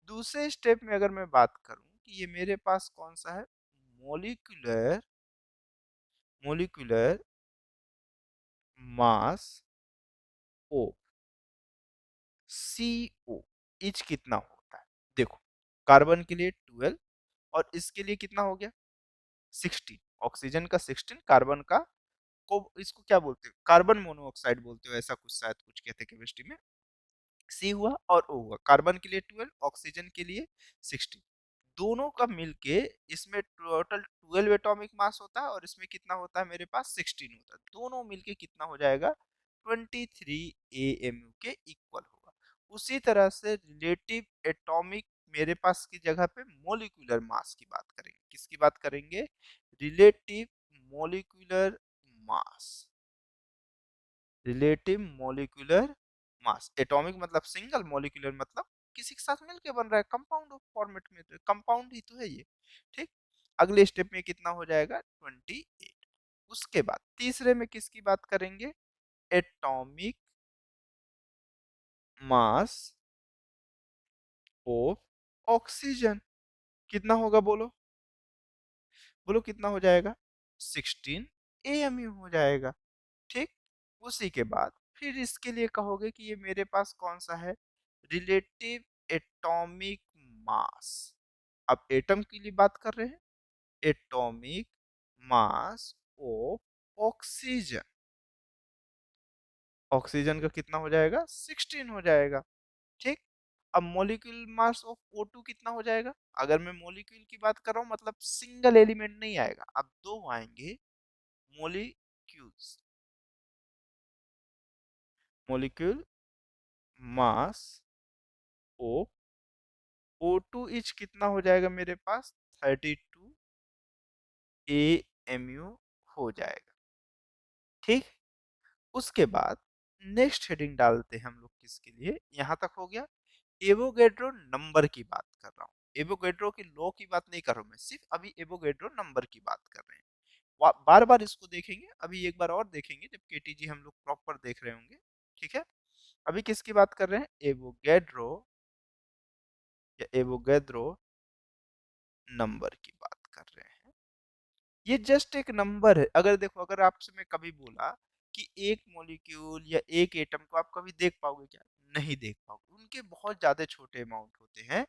दूसरे स्टेप में अगर मैं बात करूं कि ये मेरे पास कौन सा है, मोलिकुलर मोलिकुलर मास ओ, CO इच कितना होता है। देखो, कार्बन के लिए 12 और इसके लिए कितना हो गया, 16। ऑक्सीजन का 16, कार्बन का, को इसको क्या बोलते हो, कार्बन मोनोऑक्साइड बोलते हो, ऐसा कुछ शायद कुछ कहते हैं केमिस्ट्री में। सी हुआ और ओ हुआ, कार्बन के लिए 12, ऑक्सीजन के लिए 16। दोनों का मिलके इसमें टोटल 12 एटॉमिक मास होता है और इसमें कितना होता है, मेरे पास 16 होता है। दोनों मिलके कितना हो जाएगा, 23 AMU के इक्वल होगा। उसी तरह से रिलेटिव एटॉमिक मेरे पास की जगह पे मोलिकुलर मास की बात करेंगे। किसकी बात करेंगे, relative molecular mass. Relative molecular mass, atomic मतलब सिंगल, मोलिकुलर मतलब किसी के साथ मिलके बन रहा है, कंपाउंड फॉर्मेट में, तो कंपाउंड ही तो है ये। ठीक। अगले स्टेप में कितना हो जाएगा, 28। उसके बाद तीसरे में किसकी बात करेंगे, एटॉमिक मास ऑफ ऑक्सीजन। कितना होगा बोलो, बोलो कितना हो जाएगा, 16 AMU हो जाएगा। ठीक। उसी के बाद फिर इसके लिए कहोगे कि ये मेरे पास कौन सा है, रिलेटिव एटॉमिक मास। अब एटम के लिए बात कर रहे हैं, atomic mass of oxygen. Oxygen का कितना हो जाएगा, 16 हो जाएगा। ठीक। अब मोलिक्यूल मास ऑफ O2 कितना हो जाएगा, अगर मैं मोलिक्यूल की बात कर रहा हूं मतलब सिंगल एलिमेंट नहीं आएगा, अब दो आएंगे molecules. Molecule mass of O2 etch कितना हो जाएगा मेरे पास, 32 AMU हो जाएगा। ठीक। उसके बाद नेक्स्ट हेडिंग डालते हैं हम लोग किसके लिए, यहां तक हो गया। एवोगैड्रो नंबर की बात कर रहा हूँ, एवोगैड्रो की लॉ की बात नहीं कर रहा हूँ मैं, सिर्फ अभी एवोगैड्रो नंबर की बात कर रहे हैं। बार बार इसको देखेंगे, अभी एक बार और देखेंगे जब केटीजी हम लोग प्रॉपर देख रहे होंगे। ठीक है। अभी किसकी बात कर रहे हैं, एवोगैड्रो या एवोगैड्रो नंबर की बात कर रहे हैं। ये जस्ट एक नंबर है। अगर देखो, अगर आपसे मैं कभी बोला कि एक मॉलिक्यूल या एक एटम को आप कभी देख पाओगे क्या, नहीं देख पाओगे, उनके बहुत ज्यादा छोटे अमाउंट होते हैं।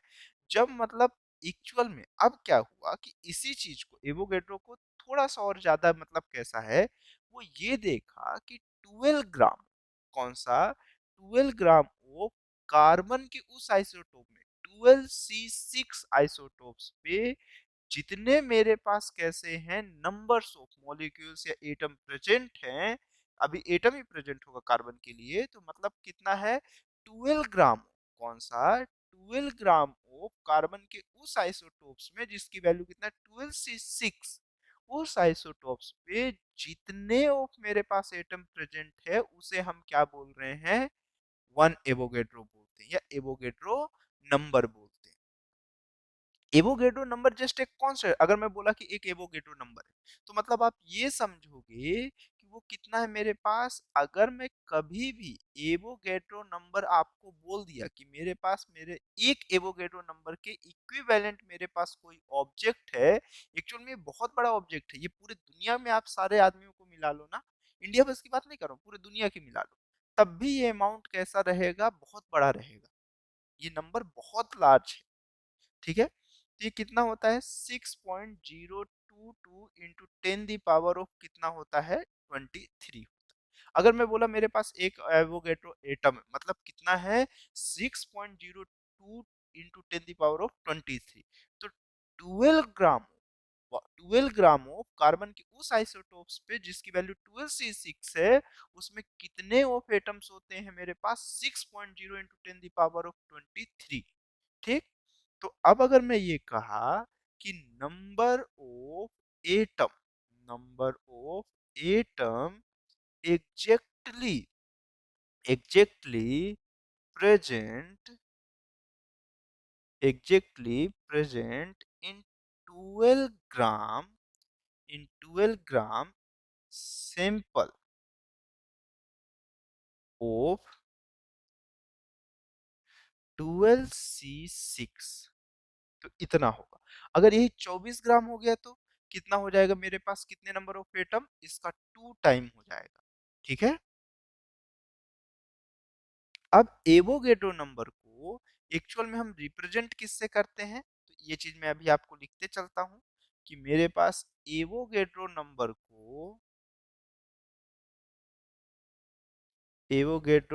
जब मतलब एक्चुअल में अब क्या हुआ कि इसी चीज को एवोगैड्रो को थोड़ा सा और ज्यादा मतलब कैसा है, वो ये देखा कि 12 ग्राम, कौन सा, 12 ग्राम वो कार्बन के उस आइसोटोप में 12C6 आइसोटोप्स पे जितने मेरे पास कैसे हैं नंबर्स ऑफ मॉलिक्यूल्स या एटम प्रेजेंट हैं, अभी एटम ही प्रेजेंट होगा कार्बन के लिए, तो मतलब कितना है, 12 ग्राम, कौन सा, 12 ग्राम ऑफ कार्बन के उस आइसोटोप्स में जिसकी वैल्यू कितना है, 12C6, उस आइसोटोप्स पे जितने ऑफ मेरे पास एटम प्रेजेंट है उसे हम क्या बोल रहे हैं, वन एवोगेड्रो बोलते हैं या एवोगेड्रो नंबर बोलते हैं। एवोगेड्रो नंबर जस्ट एक कॉन्स्टेंट, अगर मैं बोला कि एक एवोगेड्रो नंबर है तो मतलब आप ये समझोगे कि वो कितना है मेरे पास। अगर मैं कभी भी एवोगेड्रो नंबर आपको बोल दिया कि मेरे पास मेरे एक एवोगेड्रो नंबर के इक्विवेलेंट मेरे पास कोई ऑब्जेक्ट है, एक्चुअल में बहुत बड़ा ऑब्जेक्ट है, ये पूरे दुनिया में आप सारे आदमियों को मिला लो ना, इंडिया बस की बात नहीं कर रहा हूँ, पूरे दुनिया की मिला लो, तब भी ये अमाउंट कैसा रहेगा, बहुत बड़ा रहेगा, ये नंबर बहुत लार्ज है। ठीक है। तो ये कितना होता है, 6.022 इंटू 10 द पावर ऑफ कितना होता है, 23 होता है। अगर मैं बोला मेरे पास एक एवोगैड्रो एटम है, मतलब कितना है, 6.02 इंटू 10 द पावर ऑफ 23, तो 12 ग्राम, 12 ग्राम ऑफ कार्बन के उस आइसोटोप्स पे जिसकी वैल्यू 12C6 है, उसमें कितने ऑफ एटम्स होते हैं मेरे पास, 6.0 इंटू 10 द पावर ऑफ 23। ठीक। तो अब अगर मैं ये कहा कि number of atom, number of atom exactly, exactly present, exactly present in 12 gram, in 12 gram simple of 12C6, तो इतना होगा। अगर यही 24 ग्राम हो गया तो कितना हो जाएगा मेरे पास, कितने नंबर ऑफ एटम, इसका 2 टाइम हो जाएगा। ठीक है। अब एवोगेड्रो नंबर को एक्चुअल में हम रिप्रेजेंट किससे करते हैं, तो ये चीज मैं अभी आपको लिखते चलता हूं कि मेरे पास एवोगेड्रो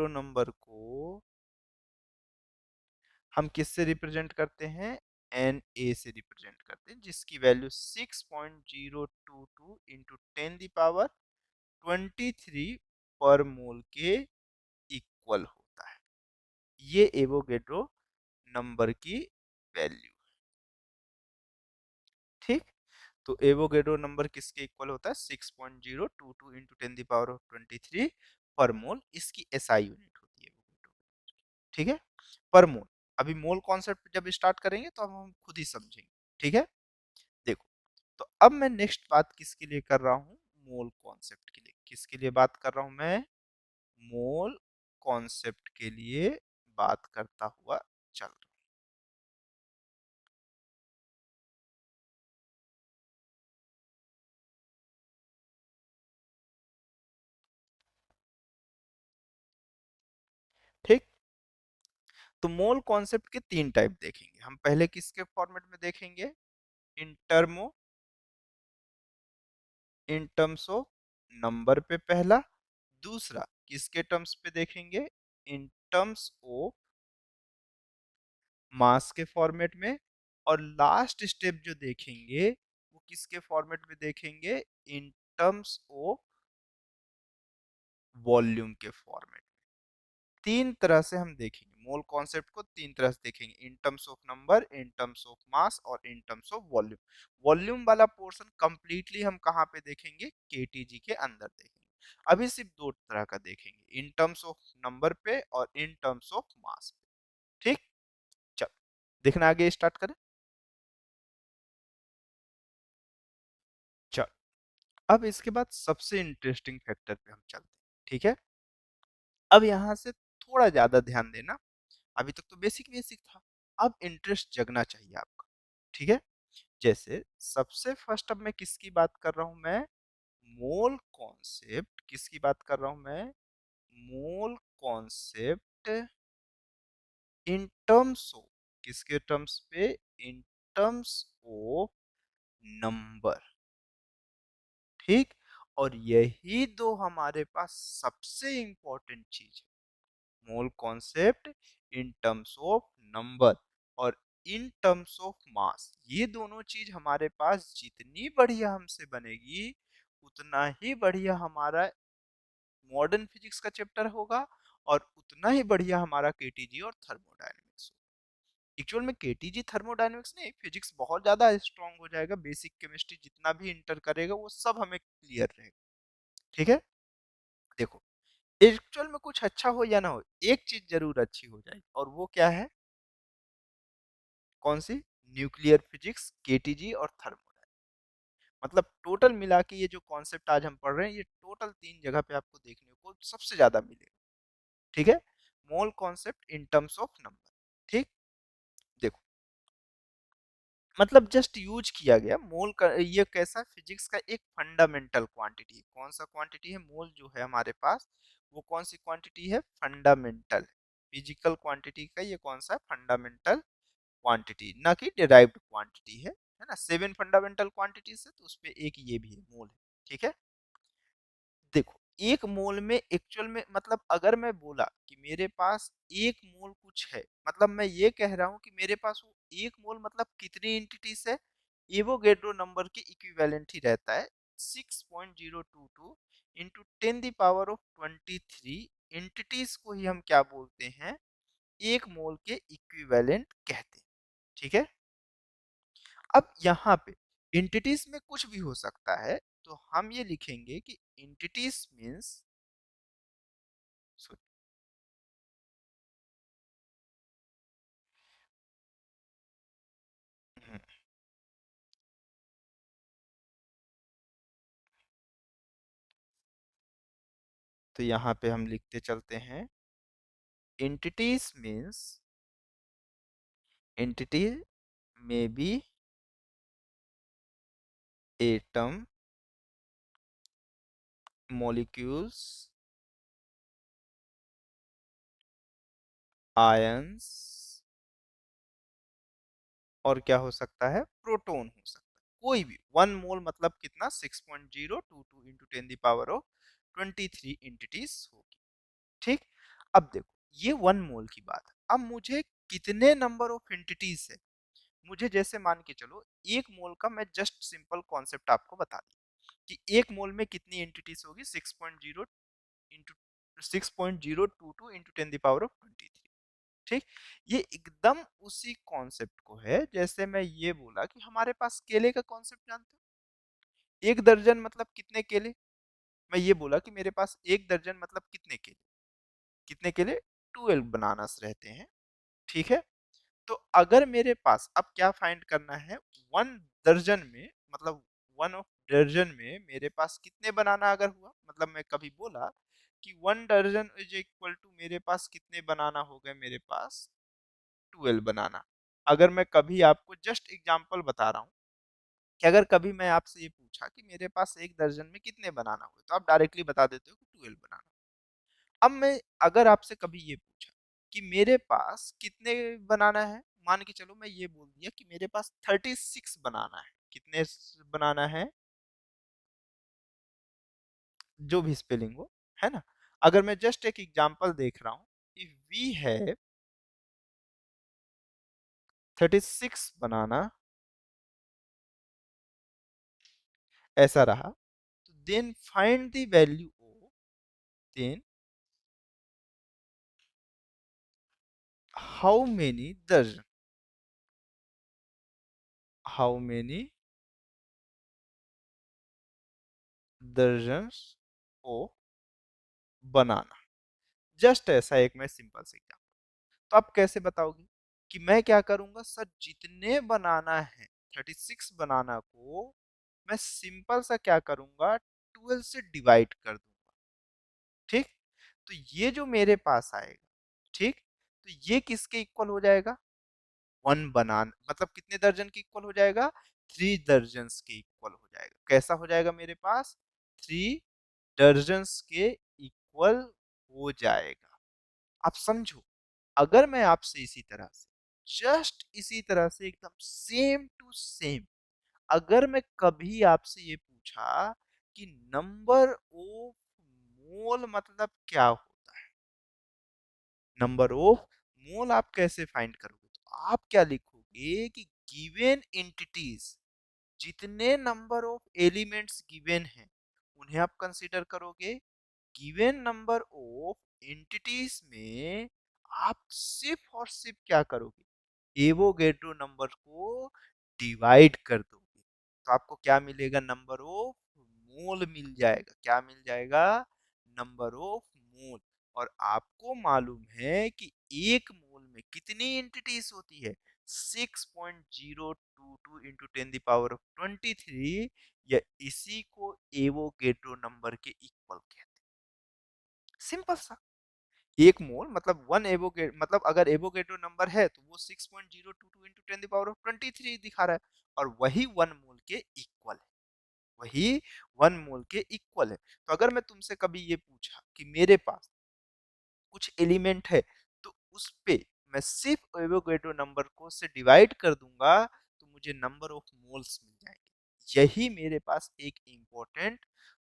नंबर को हम किससे रिप्रेजेंट करते हैं, एन ए से रिप्रेजेंट करते हैं, जिसकी वैल्यू 6.022 इंटू 10 की पावर 23 पर मोल के इक्वल होता है। ये एवोगेड्रो नंबर की वैल्यू। ठीक। तो एवोगेड्रो नंबर किसके इक्वल होता है, 6.022 इंटू 10 की पावर 23 पर मोल, इसकी एसआई यूनिट होती है एवोगेड्रो। ठीक है, पर मोल। अभी मोल कॉन्सेप्ट जब स्टार्ट करेंगे तो हम खुद ही समझेंगे। ठीक है। देखो, तो अब मैं नेक्स्ट बात किसके लिए कर रहा हूँ, मोल कॉन्सेप्ट के लिए। किसके लिए बात कर रहा हूँ मैं, मोल कॉन्सेप्ट के लिए बात करता हुआ चल रहा हूँ। ठीक। तो मोल कॉन्सेप्ट के 3 टाइप देखेंगे हम। पहले किसके फॉर्मेट में देखेंगे, इन टर्मो इन टर्म्स ऑफ नंबर पे पहला। दूसरा किसके टर्म्स पे देखेंगे, इन टर्म्स ऑफ मास के फॉर्मेट में। और लास्ट स्टेप जो देखेंगे वो किसके फॉर्मेट में देखेंगे, इन टर्म्स ऑफ वॉल्यूम के फॉर्मेट। तीन तरह से हम देखेंगे मोल कॉन्सेप्ट को, तीन तरह से देखेंगे, in terms of number, in terms of mass और in terms of volume. Volume वाला पोर्शन कंप्लीटली हम कहाँ पे देखेंगे, केटीजी के अंदर देखेंगे। अभी सिर्फ दो तरह का देखेंगे, इन टर्म्स ऑफ नंबर पे और इन टर्म्स ऑफ मास पे। ठीक। चल, देखना आगे स्टार्ट करें। चल, अब इसके बाद सबसे इंटरेस्टिंग फैक्टर पे हम चलते हैं। ठीक है। अब यहाँ से थोड़ा ज्यादा ध्यान देना। अभी तक तो बेसिक बेसिक था, अब इंटरेस्ट जगना चाहिए आपका। ठीक है। जैसे सबसे फर्स्ट अब मैं किसकी बात कर रहा हूं, मैं मोल कॉन्सेप्ट, किसकी बात कर रहा हूं मैं, mole concept in terms of, किसके टर्म्स पे, इन टर्म्स ऑफ नंबर। ठीक। और यही दो हमारे पास सबसे इंपॉर्टेंट चीज है, mole concept in terms of number और इन टर्म्स ऑफ मास। ये दोनों चीज हमारे पास जितनी बढ़िया हमसे बनेगी उतना ही बढ़िया हमारा मॉडर्न फिजिक्स का चैप्टर होगा और उतना ही बढ़िया हमारा केटीजी और थर्मोडायनेमिक्स होगा। एक्चुअल में केटीजी थर्मोडायनेमिक्स नहीं, फिजिक्स बहुत ज्यादा स्ट्रांग हो जाएगा, बेसिक केमिस्ट्री जितना भी इंटर करेगा वो सब हमें क्लियर रहेगा। ठीक है। देखो, एक्चुअल में कुछ अच्छा हो या ना हो, एक चीज जरूर अच्छी हो जाएगी, और वो क्या है, कौन सी, न्यूक्लियर फिजिक्स, केटीजी और थर्मोडायनेमिक्स। मतलब टोटल मिला के ये जो कॉन्सेप्ट आज हम पढ़ रहे हैं, ये टोटल 3 जगह पे आपको देखने को सबसे ज्यादा मिलेगा। ठीक है। Mole concept in terms of number. ठीक। देखो, मतलब जस्ट यूज किया गया मोल का, ये कैसा, फिजिक्स का एक फंडामेंटल क्वांटिटी। कौन सा क्वांटिटी है, मोल जो है हमारे पास वो कौन सी क्वांटिटी है, फंडामेंटल फिजिकल क्वांटिटी का ये कौन सा फंडामेंटल क्वांटिटी, ना कि डिराइव्ड क्वांटिटी है ना। 7 फंडामेंटल क्वांटिटीज है तो उसपे एक ये भी है, मोल है। ठीक है। देखो, एक मोल में एक्चुअल में, मतलब अगर मैं बोला कि मेरे पास एक मोल कुछ है, मतलब मैं ये कह रहा हूं कि मेरे पास वो एक मोल मतलब कितनी एंटिटीज है, एवोगेड्रो नंबर के इक्विवेलेंट ही रहता है। 6.022 इंटू 10 की पावर 23 एंटिटीज को ही हम क्या बोलते हैं, एक मोल के इक्विवेलेंट कहते हैं। ठीक है। अब यहाँ पे एंटिटीज में कुछ भी हो सकता है, तो हम ये लिखेंगे कि एंटिटीज मीन्स, तो यहाँ पे हम लिखते चलते हैं, एंटिटीज मीन्स एंटिटी में बी एटम, molecules, आयंस, और क्या हो सकता है, प्रोटॉन हो सकता है। कोई भी 1 मोल मतलब कितना, 6.022 इंटू 10⁻23 एंटिटीज होगी। ठीक। अब देखो, ये 1 मोल की बात है। अब मुझे कितने नंबर ऑफ एंटिटीज है, मुझे जैसे मान के चलो 1 मोल का मैं जस्ट सिंपल कॉन्सेप्ट आपको बता दूं कि 1 मोल में कितनी एंटिटीज होगी, 6.0 इंटू 6.022 इंटू 10⁻23। ठीक। ये एकदम उसी कॉन्सेप्ट को है जैसे मैं ये बोला कि हमारे पास केले का कॉन्सेप्ट जानते हो, 1 दर्जन मतलब कितने केले। मैं ये बोला कि मेरे पास 1 दर्जन मतलब कितने केले, कितने केले, 12 बनानास रहते हैं। ठीक है। तो अगर मेरे पास अब क्या फाइंड करना है, 1 दर्जन में मतलब 1 ऑफ दर्जन में मेरे पास कितने बनाना अगर हुआ, मतलब मैं कभी बोला कि 1 दर्जन इज इक्वल टू मेरे पास कितने बनाना हो गए, मेरे पास 12 बनाना। अगर मैं कभी आपको जस्ट एग्जांपल बता रहा हूँ कि अगर कभी मैं आपसे ये पूछा कि मेरे पास 1 दर्जन में कितने बनाना हुए, तो आप डायरेक्टली बता देते हो कि 12 बनाना। अब मैं अगर आपसे कभी ये पूछा कि मेरे पास कितने बनाना है, मान के चलो मैं ये बोल दिया कि मेरे पास 36 बनाना है, कितने बनाना है, जो भी स्पेलिंग हो, है ना। अगर मैं जस्ट एक एग्जांपल देख रहा हूँ, इफ वी है 36 बनाना, ऐसा रहा, तो then find the value of, then how many dozen, how many dozen of banana. Just ऐसा एक मैं सिंपल से एग्जांपल। तो आप कैसे बताओगे कि मैं क्या करूंगा, सर जितने बनाना है 36 बनाना को मैं सिंपल सा क्या करूंगा, 12 से डिवाइड कर दूंगा। ठीक। तो ये जो मेरे पास आएगा, ठीक, तो ये किसके इक्वल हो जाएगा, 1 बनाना मतलब कितने दर्जन के इक्वल हो जाएगा, 3 दर्जन के इक्वल हो जाएगा। कैसा हो जाएगा, मेरे पास 3 दर्जन के इक्वल हो जाएगा। आप समझो, अगर मैं आपसे इसी तरह से, जस्ट इसी तरह से एकदम सेम टू सेम, अगर मैं कभी आपसे ये पूछा कि नंबर ऑफ मोल मतलब क्या होता है, नंबर ऑफ मोल आप कैसे फाइंड करोगे, तो आप क्या लिखोगे कि गिवन एंटिटीज, जितने नंबर ऑफ एलिमेंट्स गिवन हैं उन्हें आप कंसीडर करोगे। गिवन नंबर ऑफ एंटिटीज में आप सिर्फ और सिर्फ क्या करोगे, एवोगेड्रो नंबर को डिवाइड कर दोगे, तो आपको क्या मिलेगा, नंबर ऑफ मोल मिल जाएगा। क्या मिल जाएगा, नंबर ऑफ मोल। और आपको मालूम है कि 1 मोल में कितनी एंटिटीज होती है, 6.022 इंटू 10⁻23, या इसी को एवोगेड्रो नंबर के इक्वल कहते हैं। सिंपल सा, 1 मोल मतलब 1 एवोगेड्रो, मतलब अगर एवोगेड्रो नंबर है तो वो 6.022 इंटू 10⁻23 दिखा रहा है, और वही 1 मोल के इक्वल है, वही 1 मोल के इक्वल है। तो अगर मैं तुमसे कभी ये पूछा कि मेरे पास कुछ एलिमेंट है, तो उस पे मैं सिर्फ एवोगेड्रो नंबर को से डिवाइड कर दूंगा, तो मुझे नंबर ऑफ मोल्स मिल जाएंगे। यही मेरे पास एक इंपॉर्टेंट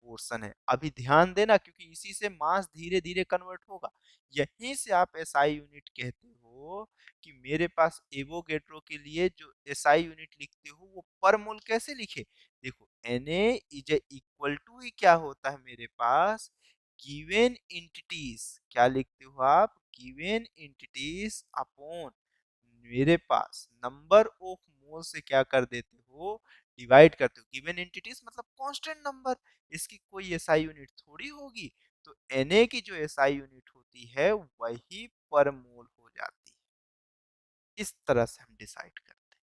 पोर्शन है। अभी ध्यान देना, क्योंकि इसी से मास धीरे धीरे कन्वर्ट होगा। यहीं से आप एसआई यूनिट कहते हो कि मेरे पास एवोगेड्रो के लिए जो एसआई यूनिट लिखते हो वो पर मोल कैसे लिखे। देखो, Na इज इक्वल टू ही क्या होता है मेरे पास, गिवन एंटिटीज, क्या लिखते हो आप, गिवन एंटिटीज अपॉन मेरे पास नंबर ऑफ मोल से क्या कर देते हो, डिवाइड करते हो। गिवन एंटिटीज मतलब कांस्टेंट नंबर, इसकी कोई एसआई यूनिट थोड़ी होगी। तो Na की जो एसआई यूनिट होती है वही पर मोल हो जाती है। इस तरह से हम डिसाइड करते हैं।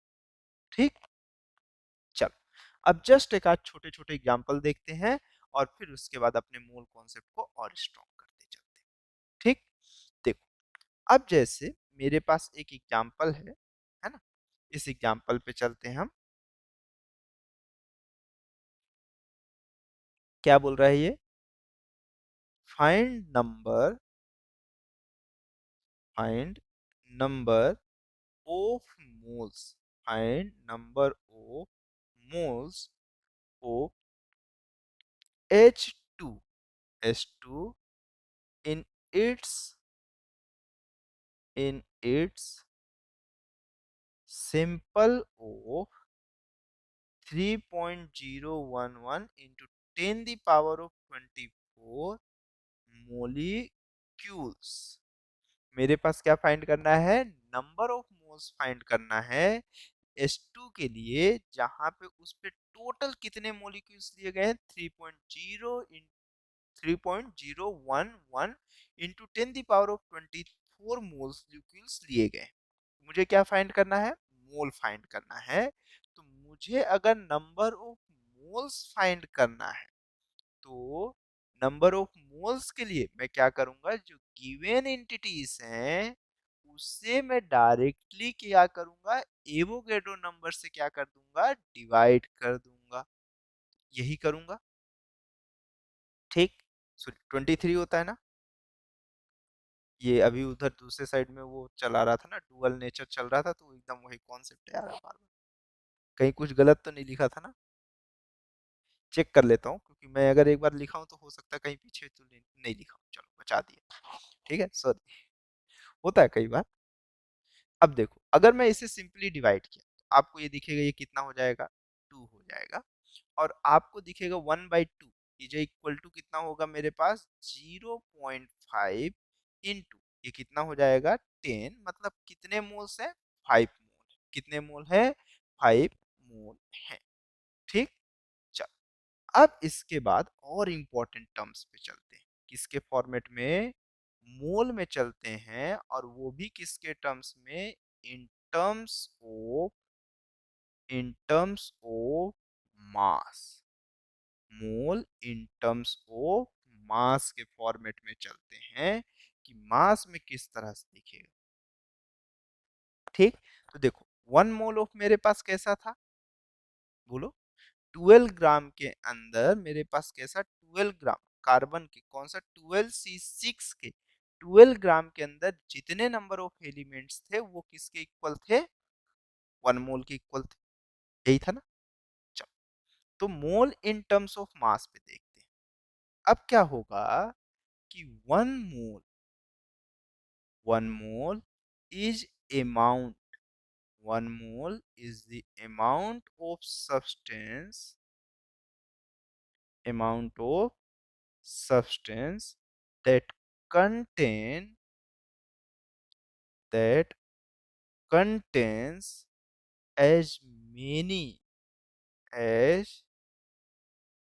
ठीक। चलो, अब जस्ट एक आध छोटे छोटे एग्जांपल देखते हैं, और फिर उसके बाद अपने मूल कॉन्सेप्ट को और स्ट्रॉन्ग करते चलते हैं। ठीक, देखो अब जैसे मेरे पास एक एग्जाम्पल है ना, इस एग्जाम्पल पे चलते हैं हम। क्या बोल रहा है ये? Find number, find number of moles, find number of moles of H2, H2 in its, in its simple of 3.011 into 10 the power of 24 molecules। मेरे पास क्या फाइंड करना है? नंबर ऑफ मोल्स फाइंड करना है H2 के लिए, जहां पे उस पे टोटल कितने मोलिक्यूल्स लिए गए हैं? 3.011 into 10 the power of 24 molecules लिए गए। मुझे क्या फाइंड करना है? मोल फाइंड करना है। तो मुझे अगर नंबर ऑफ मोल्स फाइंड करना है तो नंबर ऑफ मोल्स के लिए मैं क्या करूंगा, जो गिवन एंटिटीज हैं उससे मैं डायरेक्टली क्या करूंगा, एवोगैड्रो नंबर से क्या कर दूंगा, डिवाइड कर दूंगा। यही करूंगा। ठीक, सो 23 होता है ना, ये अभी उधर दूसरे साइड में वो चला रहा था ना, डुअल नेचर चल रहा था, तो एकदम वही कॉन्सेप्ट है यार। बार बार कहीं कुछ गलत तो नहीं लिखा था ना? चेक कर लेता हूँ, क्योंकि मैं अगर एक बार लिखा हूँ तो हो सकता है कहीं पीछे तो नहीं लिखा हूँ। चलो बचा दिया। ठीक है, सॉरी, होता है कई बार। अब देखो, अगर मैं इसे सिंपली डिवाइड किया तो आपको ये दिखेगा, ये कितना हो जाएगा? 2 हो जाएगा। और आपको दिखेगा 1/2, ये इक्वल टू कितना होगा मेरे पास? 0.5 इंटू ये कितना हो जाएगा? 10। मतलब कितने मोल्स है? 5 मोल। कितने मोल है? 5 मोल है। ठीक, चल अब इसके बाद और इंपॉर्टेंट टर्म्स पे चलते हैं। किसके फॉर्मेट में? मोल में चलते हैं, और वो भी किसके टर्म्स में? इन terms of, in terms of mass. Mole in terms of मास के फॉर्मेट में चलते हैं, कि मास में किस तरह से दिखेगा। ठीक, तो देखो 1 मोल ऑफ मेरे पास कैसा था? बोलो। 12 ग्राम के अंदर मेरे पास कैसा? 12 ग्राम कार्बन के, कौन सा? 12C6 के 12 ग्राम के अंदर जितने नंबर ऑफ एलिमेंट्स थे वो किसके इक्वल थे? 1 मोल के इक्वल थे। यही था ना? चलो, तो मोल इन टर्म्स ऑफ मास पे देखते हैं। अब क्या होगा कि 1 मोल, 1 मोल is amount, 1 mole is the amount of substance, amount of substance that contain, that contains as many, as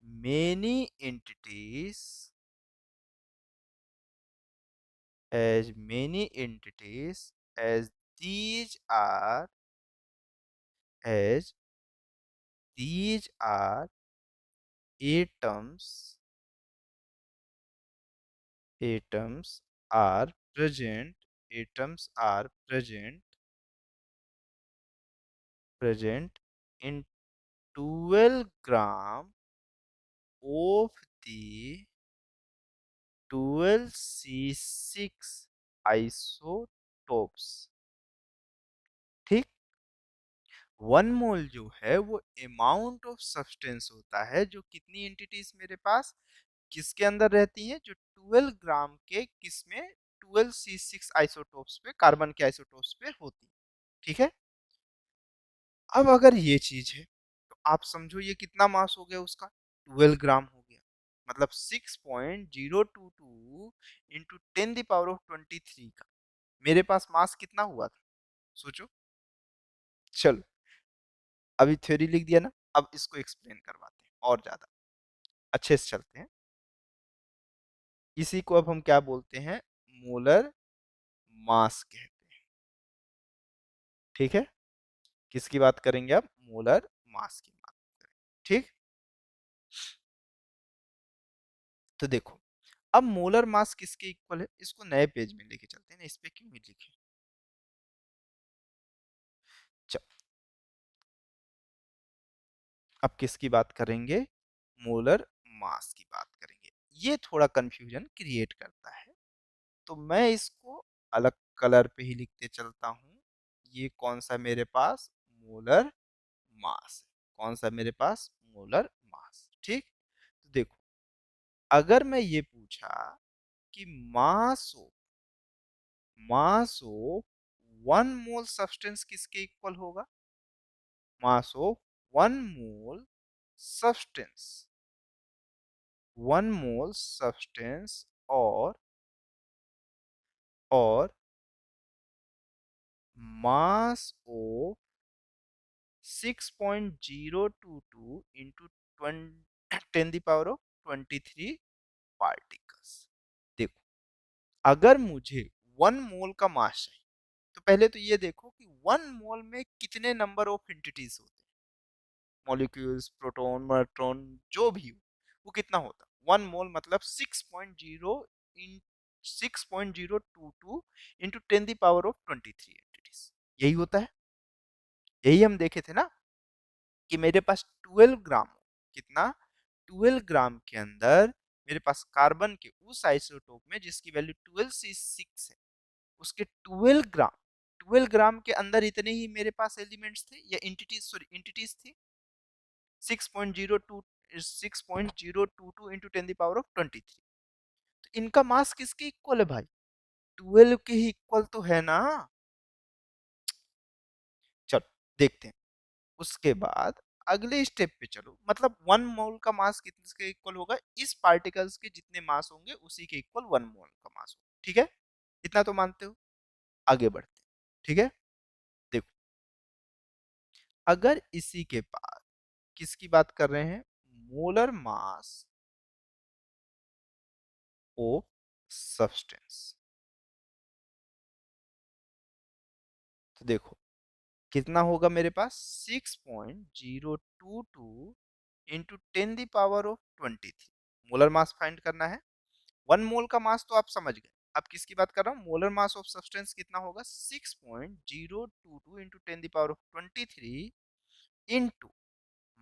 many entities, as many entities as these are, as these are atoms, atoms are present, atoms are present, present in 12 gram of the 12C6 isotopes। ठीक, 1 मोल जो है वो amount of substance होता है, जो कितनी entities मेरे पास किसके अंदर रहती हैं? जो 12 ग्राम के किसमें? 12C6 आइसोटोप्स पे, कार्बन के आइसोटोप्स पे होती है। ठीक है, अब अगर ये चीज है तो आप समझो ये कितना मास हो गया उसका? 12 ग्राम हो गया। मतलब 6.022 इंटू 10 द पावर ऑफ 23 का मेरे पास मास कितना हुआ था? सोचो। चलो, अभी थ्योरी लिख दिया ना, अब इसको एक्सप्लेन करवाते हैं और ज्यादा अच्छे से चलते हैं। इसी को अब हम क्या बोलते हैं? मोलर मास कहते हैं। ठीक है, किसकी बात करेंगे अब? मोलर मास की बात करेंगे। ठीक, तो देखो, अब मोलर मास किसके इक्वल है, इसको नए पेज में लेके चलते हैं ना, इस पे क्यों ही लिखे। चल, अब किसकी बात करेंगे, मोलर मास की बात करेंगे। ये थोड़ा कंफ्यूजन क्रिएट करता है, तो मैं इसको अलग कलर पे ही लिखते चलता हूँ। ये कौन सा मेरे पास मोलर मास है, कौन सा मेरे पास मोलर मास, ठीक। तो देखो, अगर मैं ये पूछा कि मास ऑफ 1 मोल सब्सटेंस किसके इक्वल होगा, mass of 1 mole substance, 1 mole substance और mass of 6.022 into 10 the power of 23 particles. देखो, अगर मुझे 1 मोल का मास चाहिए, तो पहले तो ये देखो कि 1 मोल में कितने नंबर ऑफ एंटिटीज होते हैं, मॉलिक्यूल्स, प्रोटॉन, न्यूट्रॉन, जो भी हो, वो कितना होता है। 1 मोल मतलब 6.022 into 10 the power of 23 entities, यही होता है। यही हम देखे थे ना कि मेरे पास 12 ग्राम, कितना, 12 ग्राम के अंदर मेरे पास कार्बन के उस आइसोटोप में जिसकी वैल्यू 12C6 है, उसके 12 ग्राम के अंदर इतने ही मेरे पास एलिमेंट्स थे या इंटिटीज, सॉरी इंटिटीज थी। 6.02 6.022 इंटू 10 द पावर ऑफ 23, तो इनका मास किसके इक्वल है भाई, 12 के ही इक्वल तो है ना। चलो देखते हैं, उसके बाद अगले स्टेप पे चलो, मतलब 1 मोल का मास किसके इक्वल होगा, इस पार्टिकल्स के जितने मास होंगे उसी के इक्वल 1 मोल का मास होगा, ठीक है, इतना तो मानते हो। आगे बढ़ते हैं, ठीक है। देखो, अगर इसी के बाद किसकी बात कर रहे हैं, मोलर मास ऑफ सब्सटेंस, तो देखो कितना होगा मेरे पास, 6.022 into 10 the power of 23, molar mass find करना है। 1 मोल का मास तो आप समझ गए, अब किसकी बात कर रहा हूँ, मोलर मास ऑफ सब्सटेंस कितना होगा, 6.022 into 10 the power of 23 into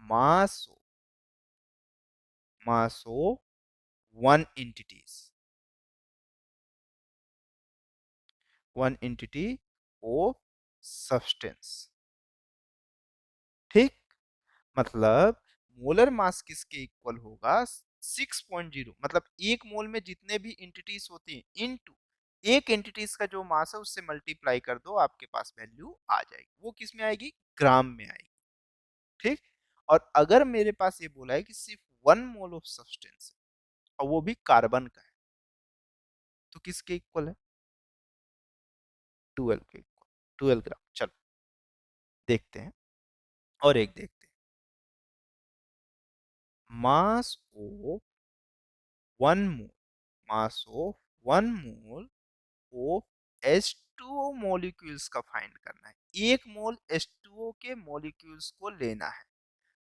mass of 1 entities, 1 entity of substance, ठीक। मतलब मोलर मास किसके इक्वल होगा, 6.0, मतलब 1 मोल में जितने भी एंटिटीज होती हैं इनटू एक एंटिटीज का जो मास है उससे मल्टीप्लाई कर दो, आपके पास वैल्यू आ जाएगी। वो किस में आएगी, ग्राम में आएगी, ठीक। और अगर मेरे पास ये बोला है कि सिर्फ 1 मोल ऑफ सब्सटेंस है और वो भी कार्बन का है, तो किसके इक्वल है, 12 के इक्वल, 12 ग्राम। चलो देखते हैं, और एक देखते हैं, मास of 1 mole, mass of 1 mole of H2O molecules का फाइंड करना है। 1 मोल H2O के मॉलिक्यूल्स को लेना है।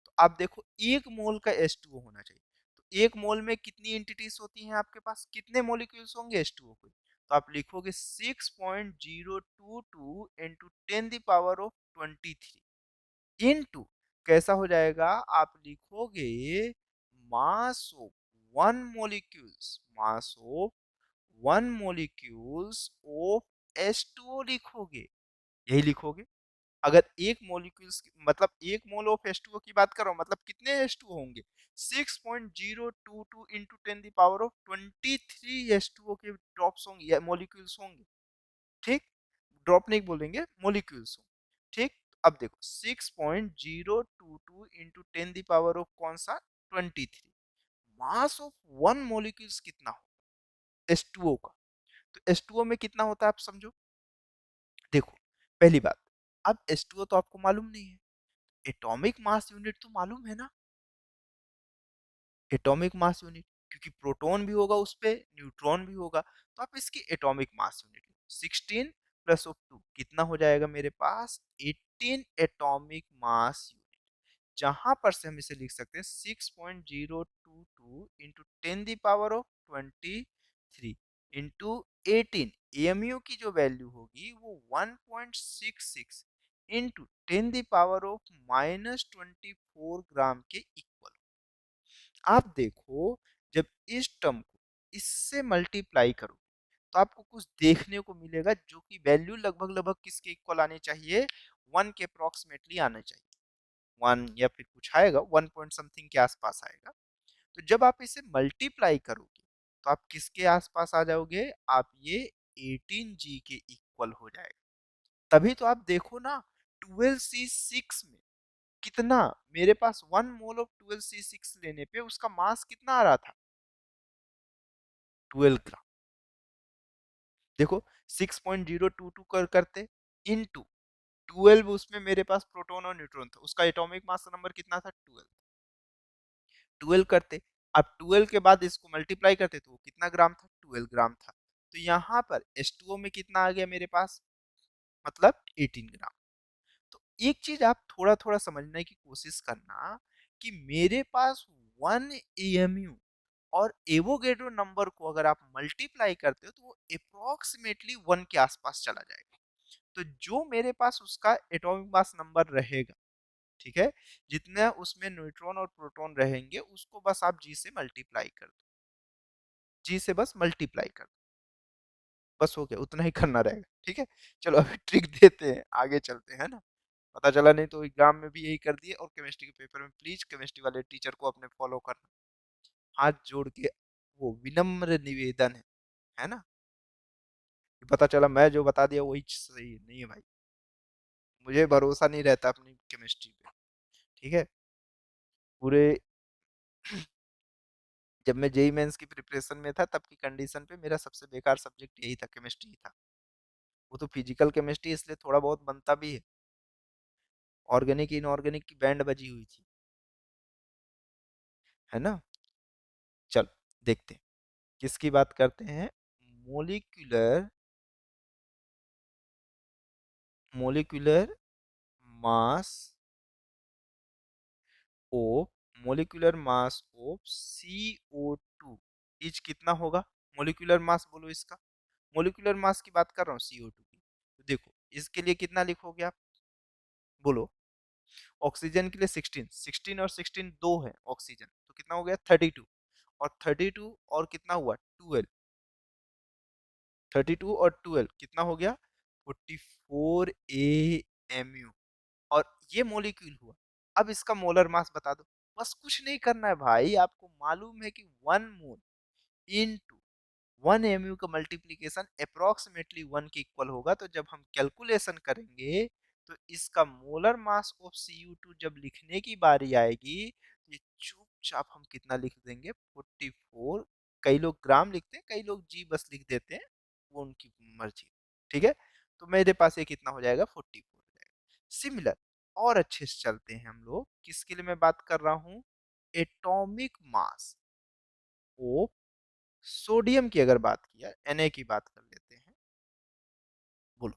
तो आप देखो, 1 मोल का H2O होना चाहिए, तो 1 मोल में कितनी एंटिटीज होती हैं आपके पास, कितने मॉलिक्यूल्स होंगे H2O के, तो आप लिखोगे 6.022 into 10 the power of 23 into, कैसा हो जाएगा, आप लिखोगे मास of 1 molecules, mass of 1 molecules of H2O लिखोगे, यही लिखोगे। अगर एक मॉलिक्यूल्स मतलब 1 मोल ऑफ H2O की बात कर रहा हूँ, मतलब कितने H2O होंगे, 6.022 into 10 the power of 23 H2O के ड्रॉप्स होंगे या मॉलिक्यूल्स होंगे, ठीक। ड्रॉप नहीं बोलेंगे, मॉलिक्यूल्स हो, ठीक। अब देखो 6.022 इंटू 10 द पावर ऑफ कौन सा, 23, मास ऑफ 1 मॉलिक्यूल्स कितना हो H2O का, तो H2O में कितना होता है आप समझो। देखो, पहली बात, अब H2O तो आपको मालूम नहीं है, एटॉमिक मास यूनिट तो मालूम है ना, एटॉमिक मास यूनिट, क्योंकि प्रोटॉन भी होगा उस पे, न्यूट्रॉन भी होगा, तो आप इसकी atomic mass unit, 16 plus of 2 कितना हो जाएगा मेरे पास, 18 एटॉमिक मास यूनिट। जहां पर से हम इसे लिख सकते हैं 6.022 इंटू 10 की पावर ऑफ 23 इंटू 18। एएमयू की जो वैल्यू होगी वो 1.66 इंटू 10 की पावर ऑफ -24 ग्राम के इक्वल। आप देखो, जब इस टर्म को इससे मल्टीप्लाई करो तो आपको कुछ देखने को मिलेगा, जो कि वैल्यू लगभग लगभग किसके इक्वल आनी चाहिए, 1 के अप्रोक्सीमेटली आना चाहिए। 1 या फिर कुछ आएगा, 1 पॉइंट समथिंग के आसपास आएगा। तो जब आप इसे मल्टीप्लाई करोगे तो आप किसके आसपास आ जाओगे, आप ये 18G के इक्वल हो जाएगा। तभी तो आप देखो ना, 12C6 में कितना, मेरे पास 1 मोल ऑफ 12C6 लेने पे उसका मास कितना आ रहा था, 12 ग्राम। देखो 6.022 करते इनटू 12, उसमें मेरे पास प्रोटॉन और न्यूट्रॉन था, उसका एटॉमिक मास नंबर कितना था, 12। 12 करते, अब 12 के बाद इसको मल्टीप्लाई करते तो वो कितना ग्राम था, 12 ग्राम था। तो यहाँ पर H2O में कितना आ गया मेरे पास, मतलब 18 ग्राम। तो एक चीज आप थोड़ा थोड़ा समझने की कोशिश करना कि मेरे पास 1 AMU और एवोगेड्रो नंबर को अगर आप मल्टीप्लाई करते हो तो वो अप्रोक्सीमेटली 1 के आसपास चला जाएगा। तो जो मेरे पास उसका एटॉमिक मास नंबर रहेगा, ठीक है, जितना उसमें न्यूट्रॉन और प्रोटॉन रहेंगे उसको बस आप जी से मल्टीप्लाई कर दो, जी से बस मल्टीप्लाई कर दो, बस हो गया, उतना ही करना रहेगा। ठीक है, चलो अभी ट्रिक देते हैं, आगे चलते हैं ना। पता चला नहीं तो एग्जाम में भी यही कर दिए, और केमिस्ट्री के पेपर में प्लीज केमिस्ट्री वाले टीचर को अपने फॉलो करना, हाथ जोड़ के वो विनम्र निवेदन है ना। पता चला मैं जो बता दिया वही सही नहीं है भाई, मुझे भरोसा नहीं रहता अपनी केमिस्ट्री पे। ठीक है, पूरे जब मैं जेई मेंस की प्रिपरेशन में था तब की कंडीशन पे मेरा सबसे बेकार सब्जेक्ट यही था, केमिस्ट्री था। वो तो फिजिकल केमिस्ट्री इसलिए थोड़ा बहुत बनता भी है, ऑर्गेनिक इनऑर्गेनिक की बैंड बजी हुई थी, है ना। चल देखते हैं किसकी बात करते हैं, molecular molecular mass of CO2 is कितना होगा, मोलिकुलर मास बोलो इसका, मोलिकुलर मास की बात कर रहा हूँ CO2 की। तो देखो इसके लिए कितना लिखोगे आप, बोलो। ऑक्सीजन के लिए 16, 16 और 16 दो है ऑक्सीजन, तो कितना हो गया 32, और 32 और कितना हुआ 12, 32 और 12 कितना हो गया 44 AMU, और ये मॉलिक्यूल हुआ। अब इसका मोलर मास बता दो, बस कुछ नहीं करना है भाई, आपको मालूम है कि 1 मोल इनटू 1 AMU का मल्टीप्लीकेशन अप्रोक्सीमेटली 1 के इक्वल होगा। तो जब हम कैलकुलेशन करेंगे तो इसका मोलर मास ऑफ Cu2 जब लिखने की बारी आएगी, ये चुपचाप हम कितना लिख देंगे 44। कई लोग ग्राम लिखते हैं, कई लोग जी बस लिख देते हैं, वो उनकी मर्जी। ठीक है, तो मेरे पास ये कितना हो जाएगा 44 हो जाएगा। सिमिलर और अच्छे से चलते हैं हम लोग, किसके लिए मैं बात कर रहा हूं, एटॉमिक मास ऑफ सोडियम की अगर बात किया, Na की बात कर लेते हैं, बोलो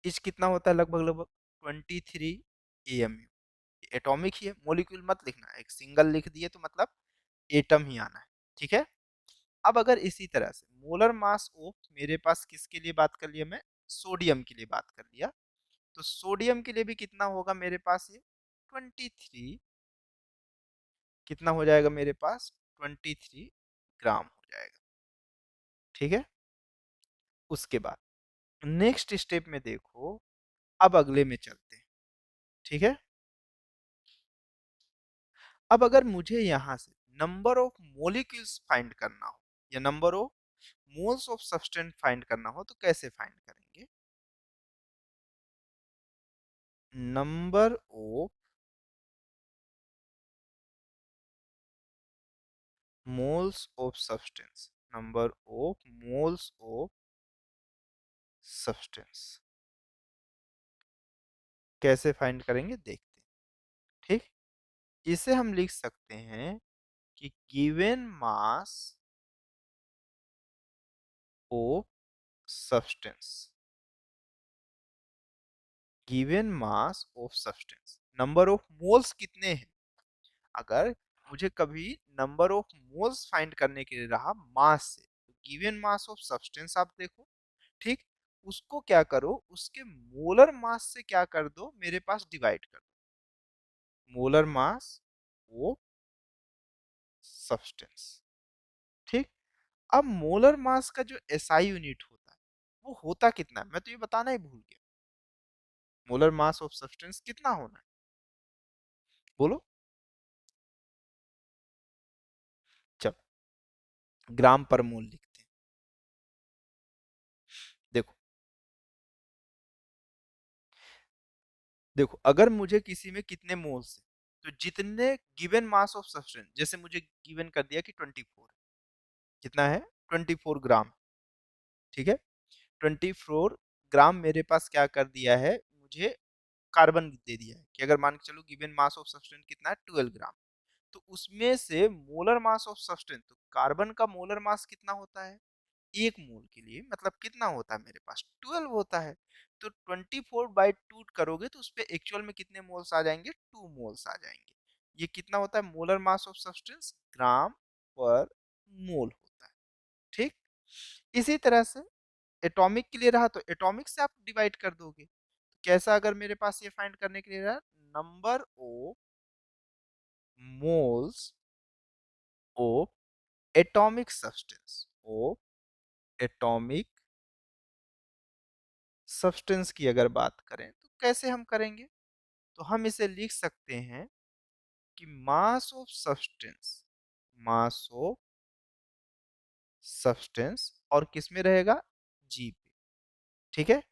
इच कितना होता है, लगभग लगभग 23 AMU। एटॉमिक ही है, मोलिक्यूल मत लिखना, एक सिंगल लिख दिए तो मतलब एटम ही आना है। ठीक है, अब अगर इसी तरह से मोलर मास ऑफ, मेरे पास किसके लिए बात कर लिया मैं, सोडियम के लिए बात कर लिया, तो सोडियम के लिए भी कितना होगा मेरे पास, ये 23, कितना हो जाएगा मेरे पास 23 ग्राम हो जाएगा। ठीक है, उसके बाद नेक्स्ट स्टेप में देखो, अब अगले में चलते हैं। ठीक है, अब अगर मुझे यहां से नंबर ऑफ मोलिक्यूल्स फाइंड करना हो या number of moles of substance find करना हो तो कैसे फाइंड करेंगे, number of moles of substance, number of moles of substance कैसे फाइंड करेंगे देखते हैं। ठीक, इसे हम लिख सकते हैं कि given mass of substance, given mass of substance, number of moles कितने हैं, अगर मुझे कभी नंबर ऑफ मोल्स फाइंड करने के लिए रहा मास से, तो गिवन मास ऑफ सब्सटेंस आप देखो, ठीक, उसको क्या करो, उसके मोलर मास से क्या कर दो, मेरे पास डिवाइड कर दो, मोलर मास वो सब्सटेंस, ठीक। अब मोलर मास का जो एसआई यूनिट होता है वो होता कितना है, मैं तो ये बताना ही भूल गया। मोलर मास ऑफ सब्सटेंस कितना होना है, बोलो। चलो ग्राम पर मोल लिखते हैं। देखो, देखो अगर मुझे किसी में कितने मोल्स है, तो जितने गिवन मास ऑफ सब्सटेंस, जैसे मुझे गिवन कर दिया कि 24, कितना है 24 ग्राम, ठीक है। 24 ग्राम मेरे पास क्या कर दिया है, मुझे कार्बन दे दिया है कि अगर मान के चलो गिवन मास ऑफ सब्सटेंस कितना है 12 ग्राम, तो उसमें से मोलर मास ऑफ सब्सटेंस, तो कार्बन का मोलर मास कितना होता है, एक मोल के लिए मतलब कितना होता है मेरे पास 12 होता है। तो 24/2 करोगे तो उस पे एक्चुअल में कितने मोल्स आ जाएंगे, 2 मोल्स आ जाएंगे। ये कितना होता है मोलर मास ऑफ सब्सटेंस, ग्राम पर मोल होता है, ठीक। इसी तरह से एटॉमिक के लिए रहा तो एटॉमिक से आप डिवाइड कर दोगे, तो कैसा, अगर मेरे पास ये फाइंड करने के लिए रहा number of moles of atomic substance, of atomic substance की अगर बात करें तो कैसे हम करेंगे, तो हम इसे लिख सकते हैं कि mass of substance, mass of substance और किस में रहेगा, जी पे, ठीक है।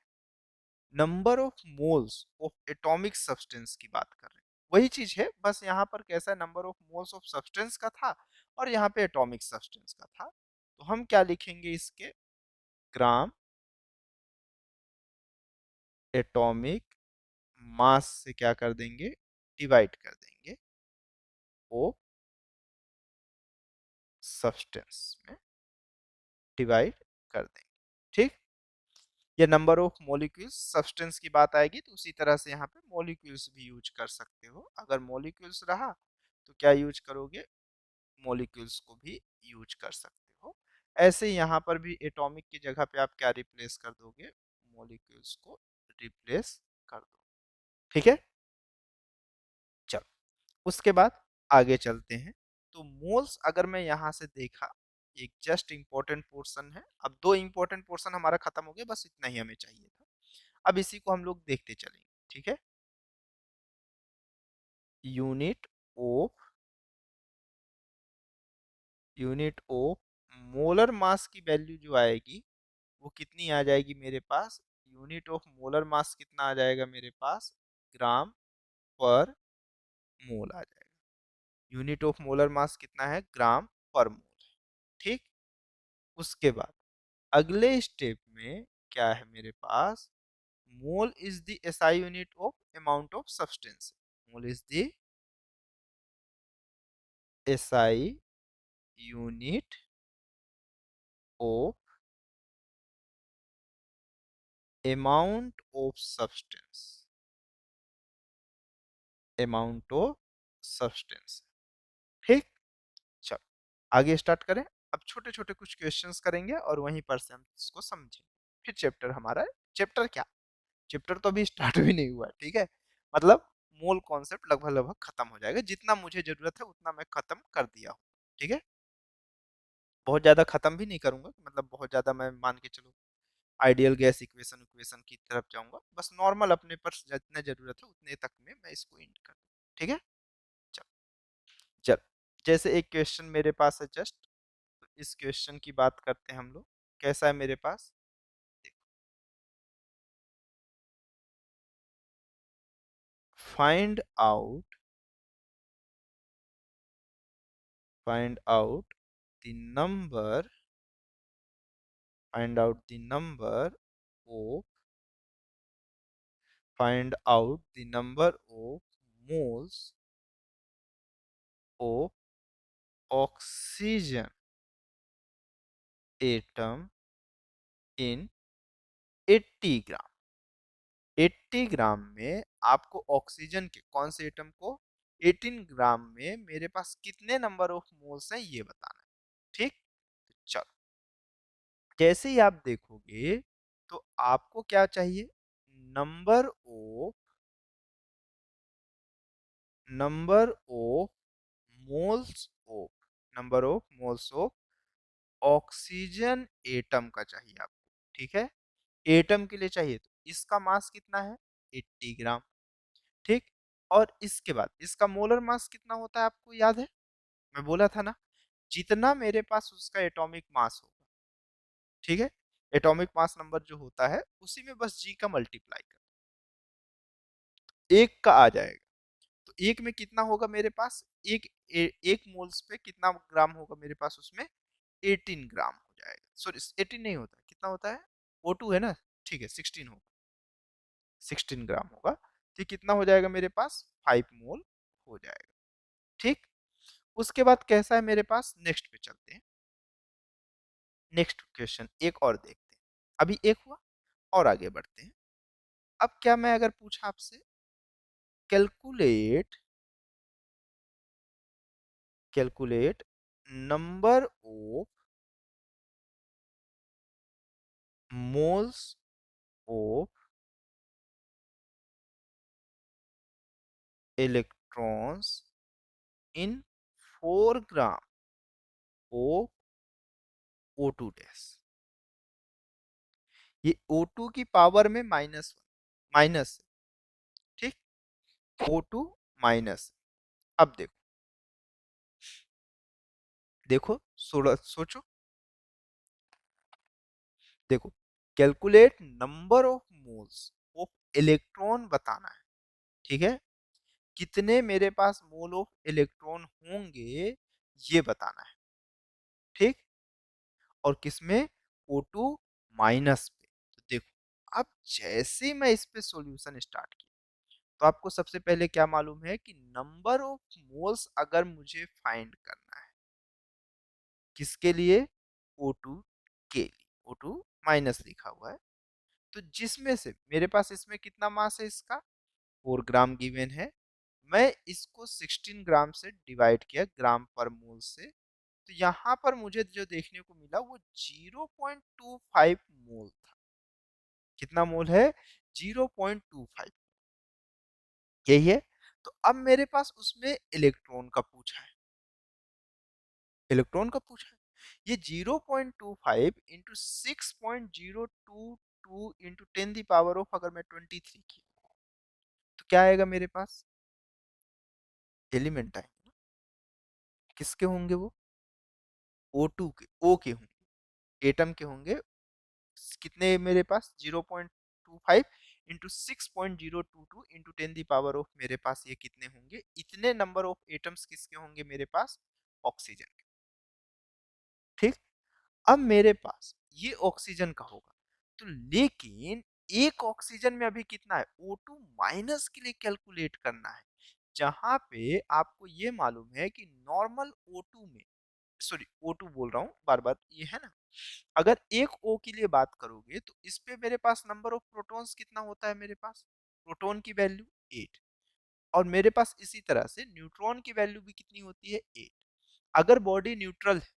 Number of moles of atomic substance की बात कर रहे हैं, वही चीज है, बस यहाँ पर कैसा number of moles of substance का था और यहाँ पे एटॉमिक सब्सटेंस का था, तो हम क्या लिखेंगे इसके, ग्राम एटॉमिक मास से क्या कर देंगे, डिवाइड कर देंगे ओ सब्सटेंस में, डिवाइड कर देंगे, ठीक। या नंबर ऑफ मॉलिक्यूल्स सब्सटेंस की बात आएगी तो उसी तरह से यहाँ पे मॉलिक्यूल्स भी यूज कर सकते हो, अगर मॉलिक्यूल्स रहा तो क्या यूज करोगे, मॉलिक्यूल्स को भी यूज कर सकते हो। ऐसे यहाँ पर भी एटॉमिक की जगह पे आप क्या रिप्लेस कर दोगे, मॉलिक्यूल्स को रिप्लेस कर दो, ठीक है। चलो उसके बाद आगे चलते हैं। तो मोल्स अगर मैं यहाँ से देखा, एक जस्ट इंपॉर्टेंट पोर्शन है, अब दो इंपॉर्टेंट पोर्शन हमारा खत्म हो गया, बस इतना ही हमें चाहिए था, अब इसी को हम लोग देखते चलेंगे, ठीक है। Unit of, unit of molar mass की वैल्यू जो आएगी वो कितनी आ जाएगी मेरे पास, यूनिट ऑफ मोलर मास कितना आ जाएगा मेरे पास, ग्राम पर मोल आ जाएगा। यूनिट ऑफ मोलर मास कितना है, ग्राम पर मोल, ठीक। उसके बाद अगले स्टेप में क्या है मेरे पास, mole is the SI unit of amount of substance, mole is the SI unit of amount of substance, amount of substance, ठीक। चलो आगे स्टार्ट करें। अब छोटे छोटे कुछ क्वेश्चंस करेंगे और वहीं पर से हम इसको समझेंगे, फिर चैप्टर हमारा, चैप्टर क्या, चैप्टर तो अभी स्टार्ट भी नहीं हुआ है, ठीक है। मतलब मोल कॉन्सेप्ट लगभग लगभग खत्म हो जाएगा, जितना मुझे जरूरत है उतना मैं खत्म कर दिया हूँ, ठीक है। बहुत ज्यादा खत्म भी नहीं करूंगा, मतलब बहुत ज्यादा मैं मान के चलो आइडियल गैस इक्वेशन इक्वेशन की तरफ जाऊंगा, बस नॉर्मल अपने पर जितने जरूरत है उतने तक में मैं इसको एंड कर दूँ, ठीक है। चल चल, जैसे एक क्वेश्चन मेरे पास है जस्ट, इस क्वेश्चन की बात करते हैं हम लोग, कैसा है मेरे पास, find out, find out the number, find out the number of, find out the number of moles of oxygen atom in 80 gram, 80 gram में आपको ऑक्सीजन के कौन से एटम को, 18 ग्राम में मेरे पास कितने नंबर ऑफ मोल्स हैं ये बताना है। ठीक, तो चलो, जैसे ही आप देखोगे तो आपको क्या चाहिए, number of number of moles of number of moles of oxygen atom का चाहिए आपको। ठीक है, एटम के लिए चाहिए, तो इसका मास कितना है, 80 ग्राम। ठीक, और इसके बाद इसका मोलर मास कितना होता है आपको याद है, मैं बोला था ना, जितना मेरे पास उसका एटॉमिक मास होगा। ठीक है, एटॉमिक मास नंबर जो होता है उसी में बस जी का मल्टीप्लाई कर, एक का आ जाएगा। तो एक में कितना होगा मेरे पास, एक मोल्स पे कितना ग्राम होगा मेरे पास, उसमें 18 ग्राम हो जाएगा। सॉरी 18 नहीं होता, कितना होता है, O2 है ना, ठीक है 16 होगा, 16 ग्राम होगा। तो कितना हो जाएगा मेरे पास, 5 मोल हो जाएगा। ठीक, उसके बाद कैसा है मेरे पास, नेक्स्ट पे चलते हैं। नेक्स्ट क्वेश्चन एक और देखते हैं, अभी एक हुआ और आगे बढ़ते हैं। अब क्या मैं अगर पूछा आपसे, calculate calculate number of moles of electrons in 4 gram of O2 dash, ये O2 की पावर में माइनस, ठीक, O2 माइनस। अब देखो, देखो सोचो, देखो, calculate number of moles of electron बताना है। ठीक है, कितने मेरे पास मोल ऑफ इलेक्ट्रॉन होंगे ये बताना है। ठीक, और किसमें, O2 माइनस पे। तो देखो, अब जैसे मैं इस पे सॉल्यूशन स्टार्ट किया, तो आपको सबसे पहले क्या मालूम है कि नंबर ऑफ मोल्स अगर मुझे फाइंड करना है, किसके लिए, O2 के लिए, O2 माइनस लिखा हुआ है, तो जिसमें से मेरे पास इसमें कितना मास है, इसका 4 ग्राम गिवन है, मैं इसको 16 ग्राम से डिवाइड किया ग्राम पर मोल से, तो यहाँ पर मुझे जो देखने को मिला वो 0.25 मोल था। कितना मोल है, 0.25, यही है। तो अब मेरे पास उसमें इलेक्ट्रॉन का पूछा है, इलेक्ट्रॉन का पूछा है, ये 0.25 into 6.022 into 10 the power of अगर मैं 23 की, तो क्या आएगा मेरे पास, एलिमेंट आएंगे ना, किसके होंगे वो, O2 के, O के होंगे, एटम के होंगे। कितने मेरे पास, 0.25 into 6.022 into 10 the power of, मेरे पास ये कितने होंगे, इतने नंबर ऑफ एटम्स किसके होंगे मेरे पास, ऑक्सीजन के। ठीक, अब मेरे पास ये ऑक्सीजन का होगा, तो लेकिन एक ऑक्सीजन में अभी कितना है, O2 माइनस के लिए कैलकुलेट करना है, जहां पे आपको ये मालूम है कि नॉर्मल O2 में, सॉरी O2 बोल रहा हूँ बार बार, ये है ना, अगर एक O के लिए बात करोगे तो इस पे मेरे पास नंबर ऑफ प्रोटॉन्स कितना होता है, मेरे पास प्रोटॉन की वैल्यू 8, और मेरे पास इसी तरह से न्यूट्रॉन की वैल्यू भी कितनी होती है, 8। अगर बॉडी न्यूट्रल है,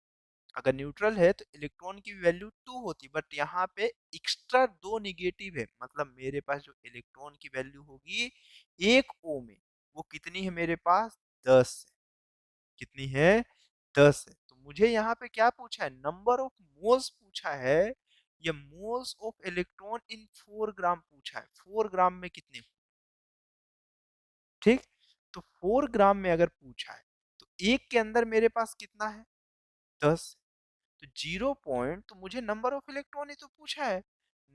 अगर न्यूट्रल है तो इलेक्ट्रॉन की वैल्यू 2 होती, बट यहाँ पे एक्स्ट्रा 2 निगेटिव है, मतलब मेरे पास जो इलेक्ट्रॉन की वैल्यू होगी एक O में, वो कितनी है मेरे पास, 10 है। कितनी है, 10 है। तो मुझे यहाँ पे क्या पूछा है, नंबर ऑफ मोल्स पूछा है, ये मोल्स ऑफ इलेक्ट्रॉन इन 4 ग्राम पूछा है, 4 ग्राम में कितने, ठीक, तो 4 ग्राम में अगर पूछा है, तो एक के अंदर मेरे पास कितना है, 10, तो 0 तो मुझे नंबर ऑफ इलेक्ट्रॉन ही तो पूछा है,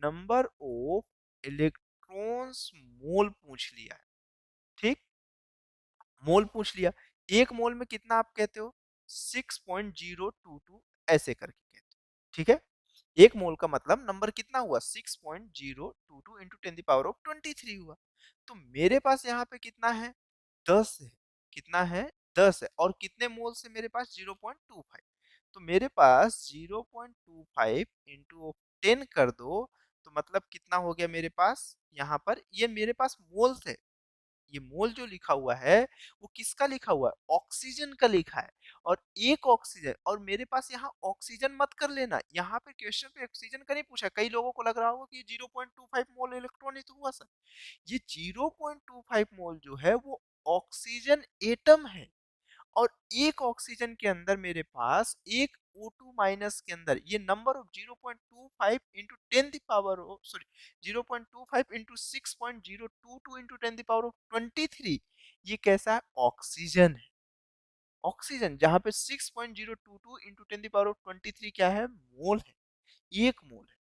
नंबर ऑफ इलेक्ट्रॉन्स मोल पूछ लिया है। ठीक, मोल पूछ लिया, एक मोल में कितना आप कहते हो, 6.022 ऐसे करके कहते हो। ठीक है, एक मोल का मतलब नंबर कितना हुआ, 6.022 इंटू 10 द पावर ऑफ 23 हुआ। तो मेरे पास यहाँ पे कितना है, 10 है, कितना है, 10 है, और कितने मोल से मेरे पास 0.25, तो मेरे पास 0.25 इंटू 10 कर दो, तो मतलब कितना हो गया मेरे पास, यहाँ पर ये मेरे पास मोल्स है, ये मोल जो लिखा हुआ है वो किसका लिखा हुआ है, ऑक्सीजन का लिखा है। और एक ऑक्सीजन, और मेरे पास यहाँ ऑक्सीजन मत कर लेना, यहाँ पे क्वेश्चन पे ऑक्सीजन का नहीं पूछा। कई लोगों को लग रहा होगा कि 0.25 मोल इलेक्ट्रॉन ही तो हुआ सर। ये 0.25 मोल जो है वो ऑक्सीजन एटम है। और एक ऑक्सीजन के अंदर मेरे पास एक O2 माइनस के अंदर ये number of 0.25 into 10 the power of, sorry, 0.25 into 6.022 into 10 the power of 23, ये कैसा है, ऑक्सीजन है। ऑक्सीजन जहां पे 6.022 इंटू 10 द पावर ऑफ 23 क्या है, मोल है, एक मोल है,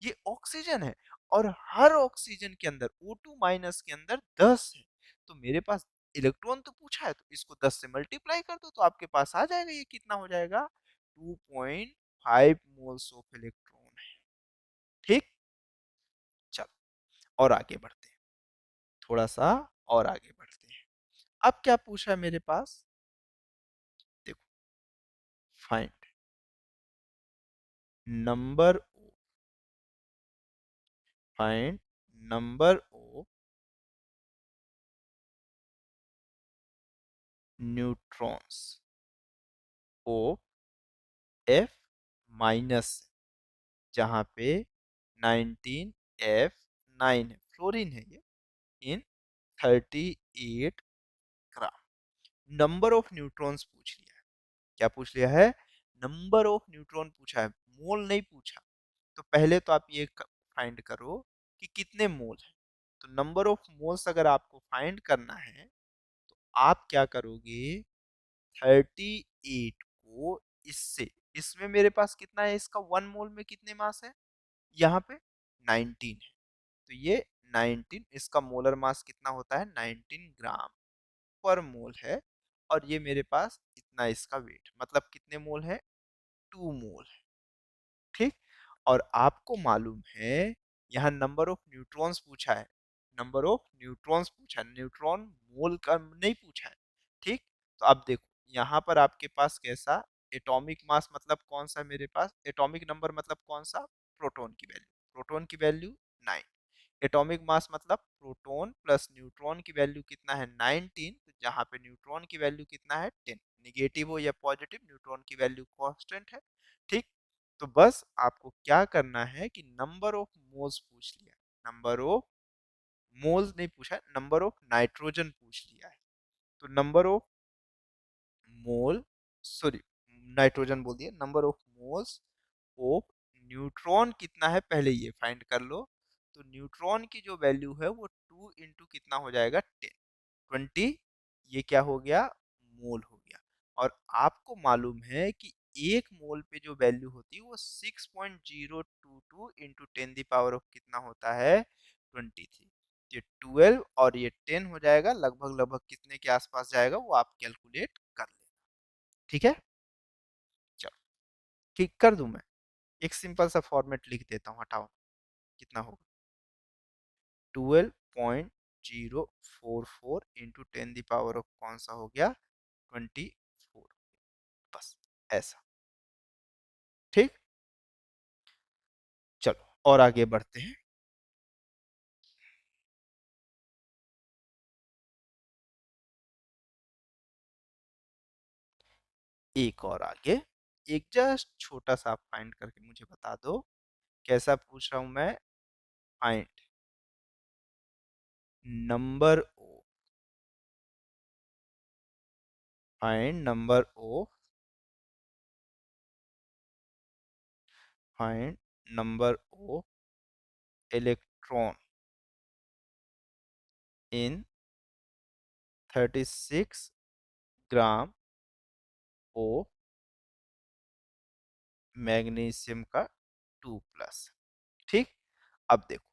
ये ऑक्सीजन है। और हर ऑक्सीजन के अंदर O2 माइनस के अंदर 10 है। तो मेरे पास इलेक्ट्रॉन तो पूछा है, तो इसको 10 से मल्टीप्लाई कर दो तो आपके पास आ जाएगा, ये कितना हो जाएगा, 2.5 मोल्स ऑफ इलेक्ट्रॉन है। ठीक, चलो और आगे बढ़ते हैं, थोड़ा सा और आगे बढ़ते हैं। अब क्या पूछा है मेरे पास, देखो, find number, find number of neutrons of F minus, जहां पे 19F9 है, फ्लोरीन है ये, इन 38 ग्राम। नंबर ऑफ न्यूट्रॉन्स पूछ लिया है, क्या पूछ लिया है, नंबर ऑफ न्यूट्रॉन पूछा है, मोल नहीं पूछा। तो पहले तो आप ये फाइंड करो कि कितने मोल है। तो नंबर ऑफ मोल्स अगर आपको फाइंड करना है तो आप क्या करोगे, 38 को इससे, इसमें मेरे पास कितना है, इसका 1 मोल में कितने मास है, यहाँ पे 19 है। तो ये 19, इसका मोलर मास कितना होता है, 19 ग्राम पर मोल है। और ये मेरे पास इतना इसका वेट, मतलब कितने मोल है, 2 मोल है। ठीक, और आपको मालूम है यहाँ नंबर ऑफ न्यूट्रॉन्स पूछा है, नंबर ऑफ न्यूट्रॉन्स पूछा है, न्यूट्रॉन मोल का नहीं पूछा है। ठीक, तो अब देखो यहाँ पर आपके पास कैसा, एटॉमिक मास मतलब कौन सा, मेरे पास एटॉमिक नंबर मतलब कौन सा, प्रोटॉन की वैल्यू, प्रोटॉन की वैल्यू 9। एटॉमिक मास मतलब प्रोटॉन प्लस न्यूट्रॉन की वैल्यू कितना है, 19, तो जहाँ पे न्यूट्रॉन की वैल्यू कितना है, 10, निगेटिव हो या पॉजिटिव, न्यूट्रॉन की वैल्यू कांस्टेंट है। ठीक, तो बस आपको क्या करना है कि नंबर ऑफ मोल्स पूछ लिया, नंबर ऑफ मोल्स नहीं पूछा है, नंबर ऑफ नाइट्रोजन पूछ लिया है। तो number of mole, sorry, nitrogen बोल दिया, number of moles of neutron कितना है पहले ये फाइंड कर लो। तो न्यूट्रॉन की जो वैल्यू है वो 2 इंटू कितना हो जाएगा, 10, 20, ये क्या हो गया, मोल हो गया। और आपको मालूम है कि एक मोल पे जो वैल्यू होती है वो 6.022 इंटू 10 दी पावर ऑफ कितना होता है, 23। ये 12 और ये 10 हो जाएगा, लगभग लगभग कितने के आसपास जाएगा वो आप कैलकुलेट कर लेना। ठीक है, चलो, ठीक कर दूं मैं, एक सिंपल सा फॉर्मेट लिख देता हूँ, हटाओ, कितना होगा, 12.044 इंटू 10 दी पावर ऑफ कौन सा हो गया, 24, बस ऐसा। ठीक, चलो और आगे बढ़ते हैं। एक और आगे, एक जस्ट छोटा सा आप फाइंड करके मुझे बता दो, कैसा पूछ रहा हूं मैं, find number of, find number of, find number of electron in 36 gram of magnesium का 2+। ठीक, अब देखो,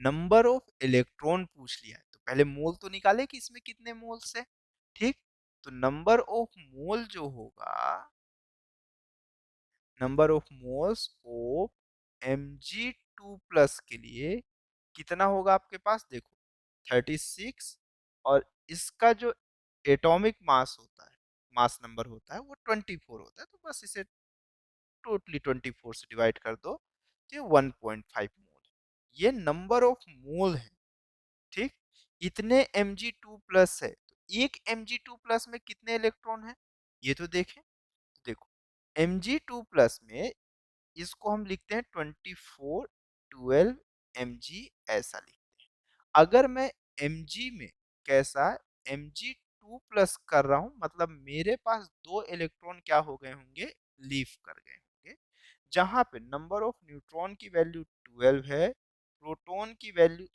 नंबर ऑफ इलेक्ट्रॉन पूछ लिया है तो पहले मोल तो निकाले कि इसमें कितने मोल्स है। ठीक, तो नंबर ऑफ मोल जो होगा, number of moles of Mg2+ के लिए कितना होगा आपके पास, देखो 36, और इसका जो एटॉमिक मास होता है, मास नंबर होता है वो 24 होता है, तो बस इसे टोटली 24 से डिवाइड कर दो, तो ये 1.5 मोल है, ये नंबर ऑफ मोल है। ठीक, इतने Mg2+ है, तो एक Mg2+ में कितने इलेक्ट्रॉन है, ये तो देखें। देखो Mg2+ में इसको हम लिखते हैं 24 12 Mg, ऐसा लिखते हैं। अगर मैं Mg में कैसा Mg2+ कर रहा हूं, मतलब मेरे पास दो इलेक्ट्रॉन क्या हो गए होंगे, लीव कर गए होंगे, जहां पे नंबर ऑफ न्यूट्रॉन की वैल्यू 12 है, प्रोटॉन की वैल्यू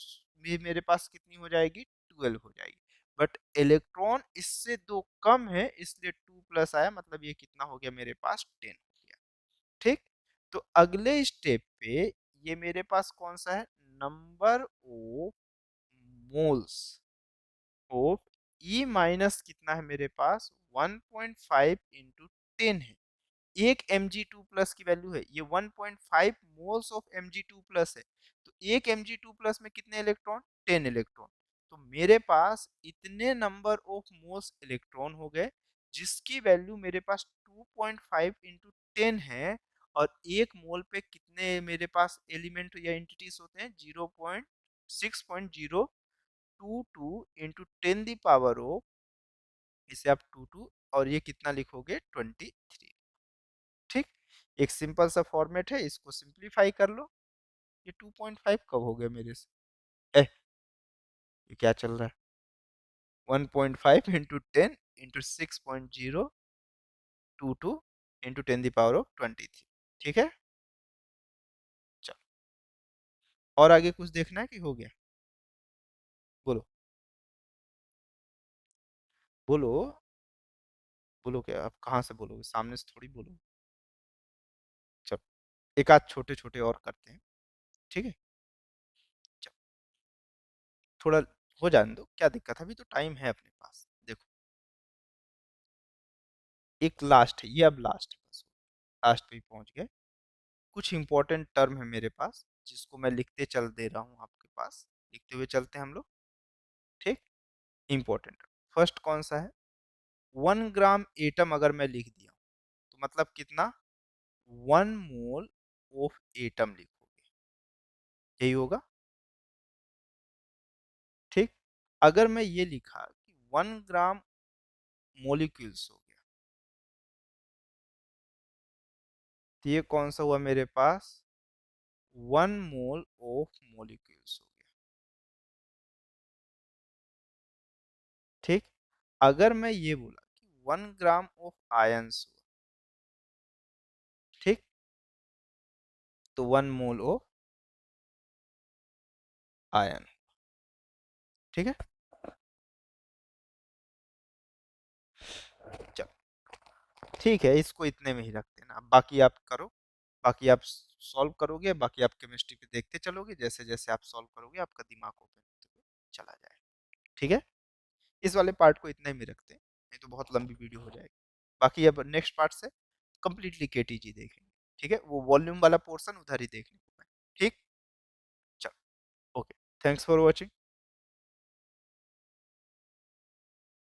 भी मेरे पास कितनी हो जाएगी, 12 हो जाएगी, बट इलेक्ट्रॉन इससे दो कम है, इसलिए 2+ आया, मतलब ये कितना हो गया मेरे पास, 10 हो गया। ठीक, तो अगले स्टेप पे ये मेरे पास कौन सा है, number of moles of E minus कितना है मेरे पास, 1.5 इंटू 10 है। एक Mg2+ की वैल्यू है, ये 1.5 मोल्स ऑफ Mg2+ है, तो एक Mg2+ में कितने इलेक्ट्रॉन, 10 इलेक्ट्रॉन। तो मेरे पास इतने नंबर ऑफ मोल्स इलेक्ट्रॉन हो गए, जिसकी वैल्यू मेरे पास 2.5 इंटू 10 है, और एक मोल पे कितने मेरे पास एलिमेंट या एंटिटीज होते हैं, 0.6.022 इंटू 10 द पावर ऑफ, इसे आप 22 और ये कितना लिखोगे, 23। ठीक, एक सिंपल सा फॉर्मेट है, इसको सिंप्लीफाई कर लो। ये 2.5 कब हो गया मेरे से, ये क्या चल रहा है, 1.5 into 10 into 6.022 into 10 the power of 23। ठीक है, चलो, और आगे कुछ देखना है कि हो गया, बोलो बोलो बोलो, क्या आप कहाँ से बोलोगे, सामने से थोड़ी बोलो। चलो, एक आध छोटे छोटे और करते हैं, ठीक है, चलो, थोड़ा हो जाने दो, क्या दिक्कत है, अभी तो टाइम है अपने पास। देखो, एक लास्ट है, ये अब लास्ट है, बस लास्ट पे ही पहुंच गए। कुछ इंपॉर्टेंट टर्म है मेरे पास, जिसको मैं लिखते चल दे रहा हूँ आपके पास, लिखते हुए चलते हैं हम लोग। ठीक, इंपॉर्टेंट, फर्स्ट कौन सा है, 1 ग्राम एटम अगर मैं लिख दिया हूं, तो मतलब कितना, 1 मोल ऑफ एटम लिखोगे, यही होगा। ठीक, अगर मैं ये लिखा कि 1 ग्राम मोलिक्यूल्स हो गया, तो ये कौन सा हुआ मेरे पास, 1 मोल ऑफ मोलिक्यूल्स हो गया। ठीक, अगर मैं ये बोला कि 1 ग्राम ऑफ आयंस हुआ, ठीक, तो 1 मोल ऑफ आयन, ठीक है, चलो, ठीक है, इसको इतने में ही रख देना, बाकी आप करो, बाकी आप सॉल्व करोगे, बाकी आप केमिस्ट्री पे देखते चलोगे, जैसे जैसे आप सॉल्व करोगे आपका दिमाग ओपन होते हुए चला जाएगा। ठीक है, इस वाले पार्ट को इतने में रखते हैं, नहीं तो बहुत लंबी वीडियो हो जाएगी। बाकी अब नेक्स्ट पार्ट से कंप्लीटली केटीजी देखेंगे, ठीक है, वो वॉल्यूम वाला पोर्शन उधर ही देखने को है। ठीक, चलो, ओके, थैंक्स फॉर वॉचिंग।